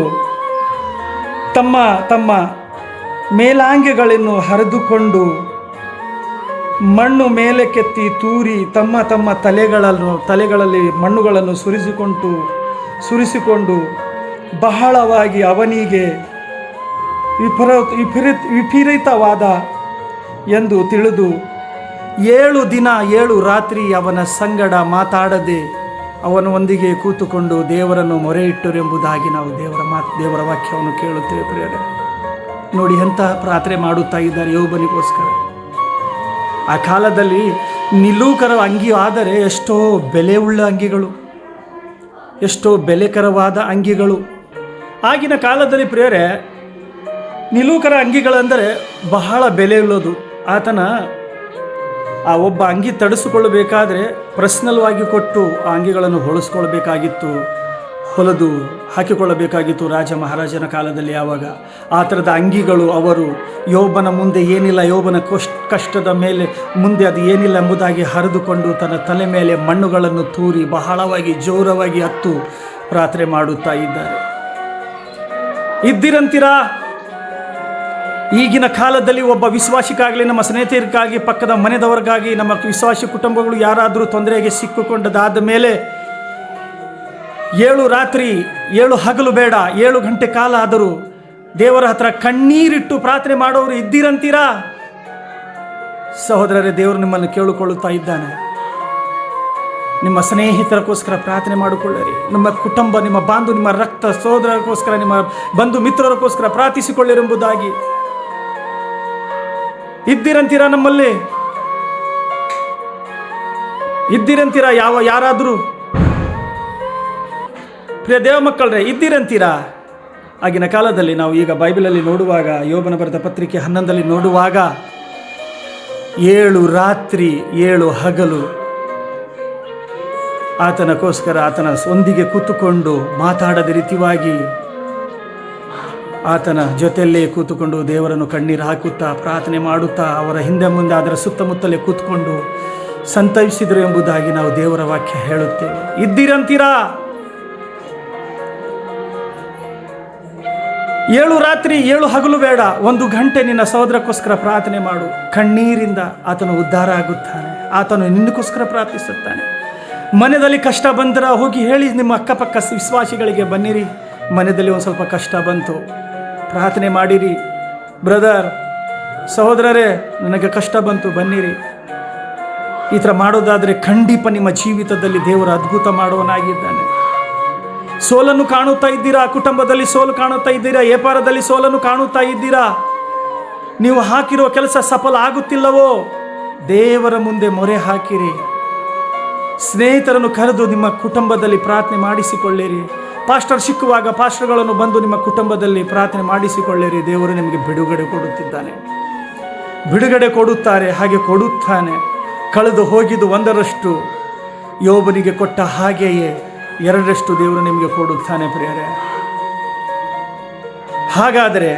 ತಮ್ಮ ತಮ್ಮ ಮೇಲಾಂಗಿಗಳನ್ನು ಹರಿದುಕೊಂಡು ಮಣ್ಣು ಮೇಲೆ ಕೆತ್ತಿ ತೂರಿ ತಮ್ಮ ತಮ್ಮ ತಲೆಗಳಲ್ಲಿ ಮಣ್ಣುಗಳನ್ನು ಸುರಿಸಿಕೊಂಡು ಬಹಳವಾಗಿ ಅವನಿಗೆ ವಿಪರೀತವಾದ ಎಂದು ತಿಳಿದು 7 ದಿನ 7 ರಾತ್ರಿ ಅವನ ಸಂಗಡ ಮಾತಾಡದೆ ಅವನೊಂದಿಗೆ ಕೂತುಕೊಂಡು ದೇವರನ್ನು ಮೊರೆ ಇಟ್ಟರೆಂಬುದಾಗಿ ನಾವು ದೇವರ ವಾಕ್ಯವನ್ನು ಕೇಳುತ್ತೇವೆ ಪ್ರಿಯರೇ. ನೋಡಿ ಎಂತಹ ಪ್ರಾರ್ಥನೆ ಮಾಡುತ್ತಾ ಇದ್ದಾರೆ ಯೋಬನಿಗೋಸ್ಕರ. ಆ ಕಾಲದಲ್ಲಿ ನಿಲೂಕರ ಅಂಗಿ ಆದರೆ ಎಷ್ಟೋ ಬೆಲೆಯುಳ್ಳ ಅಂಗಿಗಳು, ಎಷ್ಟೋ ಬೆಲೆಕರವಾದ ಅಂಗಿಗಳು. ಆಗಿನ ಕಾಲದಲ್ಲಿ ಪ್ರಿಯರೇ, ನಿಲೂಕರ ಅಂಗಿಗಳೆಂದರೆ ಬಹಳ ಬೆಲೆಯುಳ್ಳದು. ಆತನ ಆ ಒಬ್ಬ ಅಂಗಿ ತಡಿಸಿಕೊಳ್ಳಬೇಕಾದ್ರೆ ಪರ್ಸನಲ್ವಾಗಿ ಕೊಟ್ಟು ಆ ಅಂಗಿಗಳನ್ನು ಹೊಲಿಸ್ಕೊಳ್ಬೇಕಾಗಿತ್ತು, ಹೊಲೆದು ಹಾಕಿಕೊಳ್ಳಬೇಕಾಗಿತ್ತು ರಾಜ ಮಹಾರಾಜನ ಕಾಲದಲ್ಲಿ. ಆವಾಗ ಆ ಥರದ ಅಂಗಿಗಳು ಅವರು ಯೋಬನ ಮುಂದೆ ಏನಿಲ್ಲ, ಯೋಬನ ಕಷ್ಟದ ಮೇಲೆ ಮುಂದೆ ಅದು ಏನಿಲ್ಲ ಎಂಬುದಾಗಿ ಹರಿದುಕೊಂಡು ತನ್ನ ತಲೆ ಮೇಲೆ ಮಣ್ಣುಗಳನ್ನು ತೂರಿ ಬಹಳವಾಗಿ ಜೋರವಾಗಿ ಹತ್ತು ಪ್ರಾರ್ಥನೆ ಮಾಡುತ್ತಾ ಇದ್ದಾರೆ. ಇದ್ದಿರಂತೀರಾ? ಈಗಿನ ಕಾಲದಲ್ಲಿ ಒಬ್ಬ ವಿಶ್ವಾಸಿಗಾಗಲಿ, ನಮ್ಮ ಸ್ನೇಹಿತರಿಗಾಗಿ, ಪಕ್ಕದ ಮನೆದವರಿಗಾಗಿ, ನಮ್ಮ ವಿಶ್ವಾಸಿ ಕುಟುಂಬಗಳು ಯಾರಾದರೂ ತೊಂದರೆಗೆ ಸಿಕ್ಕಿಕೊಂಡದಾದ ಮೇಲೆ 7 ರಾತ್ರಿ 7 ಹಗಲು ಬೇಡ 7 ಗಂಟೆ ಕಾಲ ಆದರೂ ದೇವರ ಹತ್ರ ಕಣ್ಣೀರಿಟ್ಟು ಪ್ರಾರ್ಥನೆ ಮಾಡೋರು ಇದ್ದೀರಂತೀರಾ? ಸಹೋದರರೇ, ದೇವರು ನಿಮ್ಮನ್ನು ಕೇಳಿಕೊಳ್ಳುತ್ತಾ ಇದ್ದಾನೆ. ನಿಮ್ಮ ಸ್ನೇಹಿತರಕ್ಕೋಸ್ಕರ ಪ್ರಾರ್ಥನೆ ಮಾಡಿಕೊಳ್ಳಿರಿ. ನಿಮ್ಮ ಕುಟುಂಬ, ನಿಮ್ಮ ಬಾಂಧವ, ನಿಮ್ಮ ರಕ್ತ ಸಹೋದರಕ್ಕೋಸ್ಕರ, ನಿಮ್ಮ ಬಂಧು ಮಿತ್ರರಕ್ಕೋಸ್ಕರ ಪ್ರಾರ್ಥಿಸಿಕೊಳ್ಳಿರೆಂಬುದಾಗಿ ಇದ್ದೀರಂತೀರಾ? ನಮ್ಮಲ್ಲಿ ಇದ್ದೀರಂತೀರಾ? ಯಾರಾದರೂ ಪ್ರಿಯ ದೇವ ಮಕ್ಕಳೇ ಇದ್ದೀರಂತೀರಾ? ಆಗಿನ ಕಾಲದಲ್ಲಿ ನಾವು ಈಗ ಬೈಬಲಲ್ಲಿ ನೋಡುವಾಗ, ಯೋಬನ ಬರೆದ ಪತ್ರಿಕೆ 11 ನೋಡುವಾಗ 7 ರಾತ್ರಿ 7 ಹಗಲು ಆತನಕ್ಕೋಸ್ಕರ ಆತನ ಒಂದಿಗೆ ಕೂತುಕೊಂಡು ಮಾತಾಡದ ರೀತಿಯಾಗಿ ಆತನ ಜೊತೆಯಲ್ಲೇ ಕೂತುಕೊಂಡು ದೇವರನ್ನು ಕಣ್ಣೀರು ಹಾಕುತ್ತಾ ಪ್ರಾರ್ಥನೆ ಮಾಡುತ್ತಾ ಅವರ ಹಿಂದೆ ಮುಂದೆ ಅದರ ಸುತ್ತಮುತ್ತಲೇ ಕೂತ್ಕೊಂಡು ಸಂತೈಸಿದರು ಎಂಬುದಾಗಿ ನಾವು ದೇವರ ವಾಕ್ಯ ಹೇಳುತ್ತೇವೆ. ಇದ್ದೀರಂತೀರಾ? 7 ರಾತ್ರಿ 7 ಹಗಲು ಬೇಡ, 1 ಗಂಟೆ ನಿನ್ನ ಸಹೋದರಕ್ಕೋಸ್ಕರ ಪ್ರಾರ್ಥನೆ ಮಾಡು. ಕಣ್ಣೀರಿಂದ ಆತನು ಉದ್ಧಾರ ಆಗುತ್ತಾನೆ. ಆತನು ನಿನ್ನಕ್ಕೋಸ್ಕರ ಪ್ರಾರ್ಥಿಸುತ್ತಾನೆ. ಮನೆಯಲ್ಲಿ ಕಷ್ಟ ಬಂದರೆ ಹೋಗಿ ಹೇಳಿ ನಿಮ್ಮ ಅಕ್ಕಪಕ್ಕ ವಿಶ್ವಾಸಿಗಳಿಗೆ, ಬನ್ನಿರಿ ಮನೆಯಲ್ಲಿ ಒಂದು ಸ್ವಲ್ಪ ಕಷ್ಟ ಬಂತು, ಪ್ರಾರ್ಥನೆ ಮಾಡಿರಿ. ಬ್ರದರ್, ಸಹೋದರರೇ, ನನಗೆ ಕಷ್ಟ ಬಂತು, ಬನ್ನಿರಿ. ಈ ಥರ ಮಾಡೋದಾದರೆ ಖಂಡಿತ ನಿಮ್ಮ ಜೀವಿತದಲ್ಲಿ ದೇವರು ಅದ್ಭುತ ಮಾಡುವನಾಗಿದ್ದಾನೆ. ಸೋಲನ್ನು ಕಾಣುತ್ತಾ ಇದ್ದೀರಾ, ಕುಟುಂಬದಲ್ಲಿ ಸೋಲು ಕಾಣುತ್ತಾ ಇದ್ದೀರಾ, ವ್ಯಾಪಾರದಲ್ಲಿ ಸೋಲನ್ನು ಕಾಣುತ್ತಾ ಇದ್ದೀರಾ, ನೀವು ಹಾಕಿರುವ ಕೆಲಸ ಸಫಲ ಆಗುತ್ತಿಲ್ಲವೋ, ದೇವರ ಮುಂದೆ ಮೊರೆ ಹಾಕಿರಿ. ಸ್ನೇಹಿತರನ್ನು ಕರೆದು ನಿಮ್ಮ ಕುಟುಂಬದಲ್ಲಿ ಪ್ರಾರ್ಥನೆ ಮಾಡಿಸಿಕೊಳ್ಳಿರಿ. ಪಾಸ್ಟರ್ ಸಿಕ್ಕುವಾಗ ಪಾಸ್ಟರ್ಗಳನ್ನು ಬಂದು ನಿಮ್ಮ ಕುಟುಂಬದಲ್ಲಿ ಪ್ರಾರ್ಥನೆ ಮಾಡಿಸಿಕೊಳ್ಳಿರಿ. ದೇವರು ನಿಮಗೆ ಬಿಡುಗಡೆ ಕೊಡುತ್ತಿದ್ದಾನೆ, ಬಿಡುಗಡೆ ಕೊಡುತ್ತಾರೆ, ಹಾಗೆ ಕೊಡುತ್ತಾನೆ. ಕಳೆದು ಹೋಗಿದ್ದು 1ರಷ್ಟು ಯೋಬನಿಗೆ ಕೊಟ್ಟ ಹಾಗೆಯೇ 2ರಷ್ಟು ದೇವರು ನಿಮಗೆ ಕೊಡುತ್ತಾನೆ ಪ್ರಿಯರೇ. ಹಾಗಾದರೆ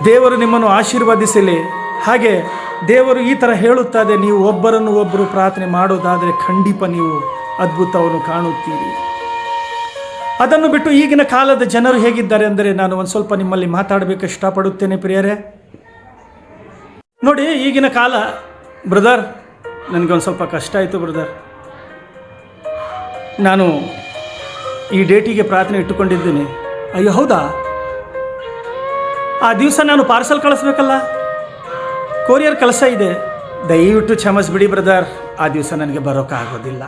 ದೇವರು ನಿಮ್ಮನ್ನು ಆಶೀರ್ವದಿಸಲಿ. ಹಾಗೆ ದೇವರು ಈ ಥರ ಹೇಳುತ್ತದೆ, ನೀವು ಒಬ್ಬರನ್ನು ಒಬ್ಬರು ಪ್ರಾರ್ಥನೆ ಮಾಡೋದಾದರೆ ಖಂಡಿತ ನೀವು ಅದ್ಭುತವನ್ನು ಕಾಣುತ್ತೀರಿ. ಅದನ್ನು ಬಿಟ್ಟು ಈಗಿನ ಕಾಲದ ಜನರು ಹೇಗಿದ್ದಾರೆ ಅಂದರೆ, ನಾನು ಒಂದು ಸ್ವಲ್ಪ ನಿಮ್ಮಲ್ಲಿ ಮಾತಾಡಬೇಕು ಇಷ್ಟಪಡುತ್ತೇನೆ ಪ್ರಿಯರೇ. ನೋಡಿ, ಈಗಿನ ಕಾಲ, ಬ್ರದರ್ ನನಗೊಂದು ಸ್ವಲ್ಪ ಕಷ್ಟ ಆಯಿತು ಬ್ರದರ್, ನಾನು ಈ ಡೇಟಿಗೆ ಪ್ರಾರ್ಥನೆ ಇಟ್ಟುಕೊಂಡಿದ್ದೀನಿ. ಅಯ್ಯೋ ಹೌದಾ, ಆ ದಿವಸ ನಾನು ಪಾರ್ಸಲ್ ಕಳಿಸ್ಬೇಕಲ್ಲ, ಕೊರಿಯರ್ ಕೆಲಸ ಇದೆ, ದಯವಿಟ್ಟು ಕ್ಷಮಿಸ್ಬಿಡಿ ಬ್ರದರ್, ಆ ದಿವಸ ನನಗೆ ಬರೋಕ್ಕಾಗೋದಿಲ್ಲ.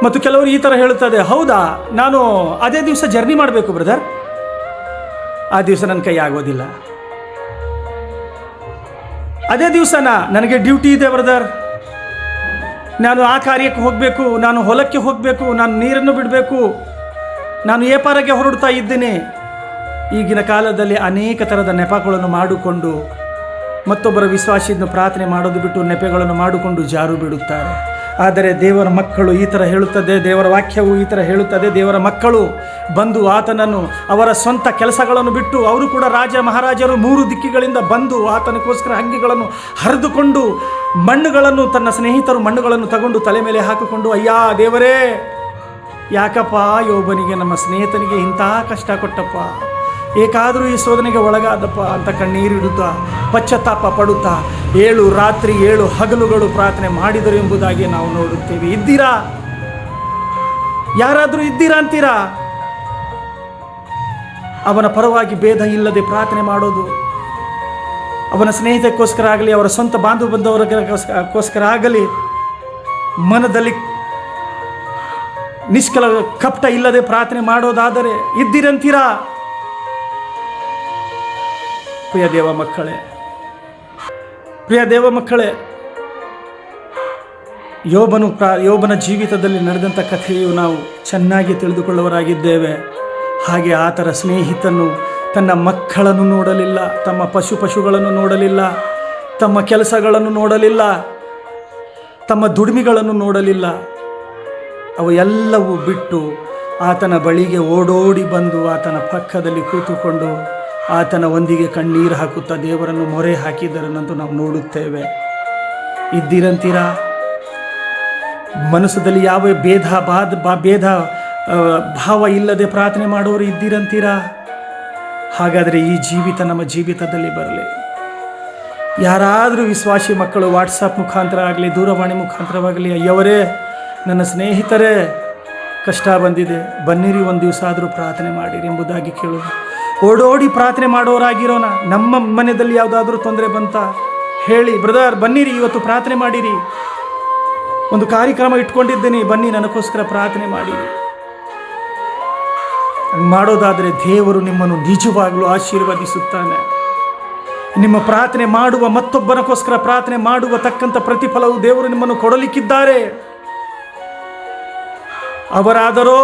ಮತ್ತು ಕೆಲವರು ಈ ಥರ ಹೇಳುತ್ತದೆ, ಹೌದಾ ನಾನು ಅದೇ ದಿವಸ ಜರ್ನಿ ಮಾಡಬೇಕು ಬ್ರದರ್, ಆ ದಿವಸ ನನ್ನ ಕೈ ಆಗೋದಿಲ್ಲ. ಅದೇ ದಿವಸನ ನನಗೆ ಡ್ಯೂಟಿ ಇದೆ ಬ್ರದರ್, ನಾನು ಆ ಕಾರ್ಯಕ್ಕೆ ಹೋಗಬೇಕು, ನಾನು ಹೊಲಕ್ಕೆ ಹೋಗಬೇಕು, ನಾನು ನೀರನ್ನು ಬಿಡಬೇಕು, ನಾನು ವ್ಯಾಪಾರಕ್ಕೆ ಹೊರಡ್ತಾ ಇದ್ದೇನೆ. ಈಗಿನ ಕಾಲದಲ್ಲಿ ಅನೇಕ ಥರದ ನೆಪಗಳನ್ನು ಮಾಡಿಕೊಂಡು ಮತ್ತೊಬ್ಬರ ವಿಶ್ವಾಸದಿಂದ ಪ್ರಾರ್ಥನೆ ಮಾಡೋದು ಬಿಟ್ಟು ನೆಪಗಳನ್ನು ಮಾಡಿಕೊಂಡು ಜಾರು ಬಿಡುತ್ತಾರೆ. ಆದರೆ ದೇವರ ಮಕ್ಕಳು ಈ ಥರ ಹೇಳುತ್ತದೆ, ದೇವರ ವಾಕ್ಯವು ಈ ಥರ ಹೇಳುತ್ತದೆ, ದೇವರ ಮಕ್ಕಳು ಬಂದು ಆತನನ್ನು ಅವರ ಸ್ವಂತ ಕೆಲಸಗಳನ್ನು ಬಿಟ್ಟು, ಅವರು ಕೂಡ ರಾಜ ಮಹಾರಾಜರು 3 ದಿಕ್ಕಿಗಳಿಂದ ಬಂದು ಆತನಕ್ಕೋಸ್ಕರ ಅಂಗಿಗಳನ್ನು ಹರಿದುಕೊಂಡು ಮಣ್ಣುಗಳನ್ನು, ತನ್ನ ಸ್ನೇಹಿತರು ಮಣ್ಣುಗಳನ್ನು ತಗೊಂಡು ತಲೆ ಮೇಲೆ ಹಾಕಿಕೊಂಡು, ಅಯ್ಯ ದೇವರೇ ಯಾಕಪ್ಪ ಯೋಬನಿಗೆ, ನಮ್ಮ ಸ್ನೇಹಿತನಿಗೆ ಇಂಥ ಕಷ್ಟ ಕೊಟ್ಟಪ್ಪ, ಏಕಾದರೂ ಈ ಶೋಧನೆಗೆ ಒಳಗಾದಪ್ಪ ಅಂತ ಕಣ್ಣೀರಿಡುತ್ತಾ ಪಶ್ಚಾತ್ತಾಪ ಪಡುತ್ತಾ 7 ರಾತ್ರಿ 7 ಹಗಲುಗಳು ಪ್ರಾರ್ಥನೆ ಮಾಡಿದರು ಎಂಬುದಾಗಿ ನಾವು ನೋಡುತ್ತೇವೆ. ಇದ್ದೀರಾ? ಯಾರಾದರೂ ಇದ್ದೀರಾ ಅಂತೀರಾ? ಅವನ ಪರವಾಗಿ ಭೇದ ಇಲ್ಲದೆ ಪ್ರಾರ್ಥನೆ ಮಾಡೋದು, ಅವನ ಸ್ನೇಹಿತಕ್ಕೋಸ್ಕರ ಆಗಲಿ, ಅವರ ಸ್ವಂತ ಬಾಂಧವ ಬಂದವರಿಗೋಸ್ಕರ ಆಗಲಿ, ಮನದಲ್ಲಿ ನಿಷ್ಕಲ ಕಪಟ ಇಲ್ಲದೆ ಪ್ರಾರ್ಥನೆ ಮಾಡೋದಾದರೆ ಇದ್ದೀರಂತೀರಾ? ಪ್ರಿಯ ದೇವ ಮಕ್ಕಳೇ, ಯೋಬನ ಜೀವಿತದಲ್ಲಿ ನಡೆದಂಥ ಕಥೆಯು ನಾವು ಚೆನ್ನಾಗಿ ತಿಳಿದುಕೊಳ್ಳುವರಾಗಿದ್ದೇವೆ. ಹಾಗೆ ಆತರ ಸ್ನೇಹಿತನು ತನ್ನ ಮಕ್ಕಳನ್ನು ನೋಡಲಿಲ್ಲ, ತಮ್ಮ ಪಶುಗಳನ್ನು ನೋಡಲಿಲ್ಲ, ತಮ್ಮ ಕೆಲಸಗಳನ್ನು ನೋಡಲಿಲ್ಲ, ತಮ್ಮ ದುಡಿಮೆಗಳನ್ನು ನೋಡಲಿಲ್ಲ. ಅವು ಎಲ್ಲವೂ ಬಿಟ್ಟು ಆತನ ಬಳಿಗೆ ಓಡೋಡಿ ಬಂದು ಆತನ ಪಕ್ಕದಲ್ಲಿ ಕೂತುಕೊಂಡು ಆತನ ಒಂದಿಗೆ ಕಣ್ಣೀರು ಹಾಕುತ್ತಾ ದೇವರನ್ನು ಮೊರೆ ಹಾಕಿದರನ್ನಂತೂ ನಾವು ನೋಡುತ್ತೇವೆ. ಇದ್ದೀರಂತೀರಾ? ಮನಸ್ಸದಲ್ಲಿ ಯಾವ ಭೇದ ಭಾವ ಇಲ್ಲದೆ ಪ್ರಾರ್ಥನೆ ಮಾಡೋರು ಇದ್ದೀರಂತೀರಾ? ಹಾಗಾದರೆ ಈ ಜೀವಿತ ನಮ್ಮ ಜೀವಿತದಲ್ಲಿ ಬರಲಿ. ಯಾರಾದರೂ ವಿಶ್ವಾಸಿ ಮಕ್ಕಳು ವಾಟ್ಸಪ್ ಮುಖಾಂತರ ಆಗಲಿ, ದೂರವಾಣಿ ಮುಖಾಂತರವಾಗಲಿ, ಅಯ್ಯವರೇ ನನ್ನ ಸ್ನೇಹಿತರೇ ಕಷ್ಟ ಬಂದಿದೆ, ಬನ್ನಿರಿ ಒಂದು ದಿವಸ ಆದರೂ ಪ್ರಾರ್ಥನೆ ಮಾಡಿರಿ ಎಂಬುದಾಗಿ ಕೇಳೋದು. ಓಡೋಡಿ ಪ್ರಾರ್ಥನೆ ಮಾಡೋರಾಗಿರೋಣ. ನಮ್ಮ ಮನೆಯಲ್ಲಿ ಯಾವುದಾದ್ರೂ ತೊಂದರೆ ಬಂತ ಹೇಳಿ, ಬ್ರದರ್ ಬನ್ನಿರಿ ಇವತ್ತು ಪ್ರಾರ್ಥನೆ ಮಾಡಿರಿ, ಒಂದು ಕಾರ್ಯಕ್ರಮ ಇಟ್ಕೊಂಡಿದ್ದೇನೆ, ಬನ್ನಿ ನನಗೋಸ್ಕರ ಪ್ರಾರ್ಥನೆ ಮಾಡಿರಿ. ಮಾಡೋದಾದರೆ ದೇವರು ನಿಮ್ಮನ್ನು ನಿಜವಾಗಲೂ ಆಶೀರ್ವದಿಸುತ್ತಾನೆ. ನಿಮ್ಮ ಪ್ರಾರ್ಥನೆ ಮಾಡುವ, ಮತ್ತೊಬ್ಬನಕ್ಕೋಸ್ಕರ ಪ್ರಾರ್ಥನೆ ಮಾಡುವ ತಕ್ಕಂಥ ಪ್ರತಿಫಲವು ದೇವರು ನಿಮ್ಮನ್ನು ಕೊಡಲಿಕ್ಕಿದ್ದಾರೆ. ಅವರಾದರೋ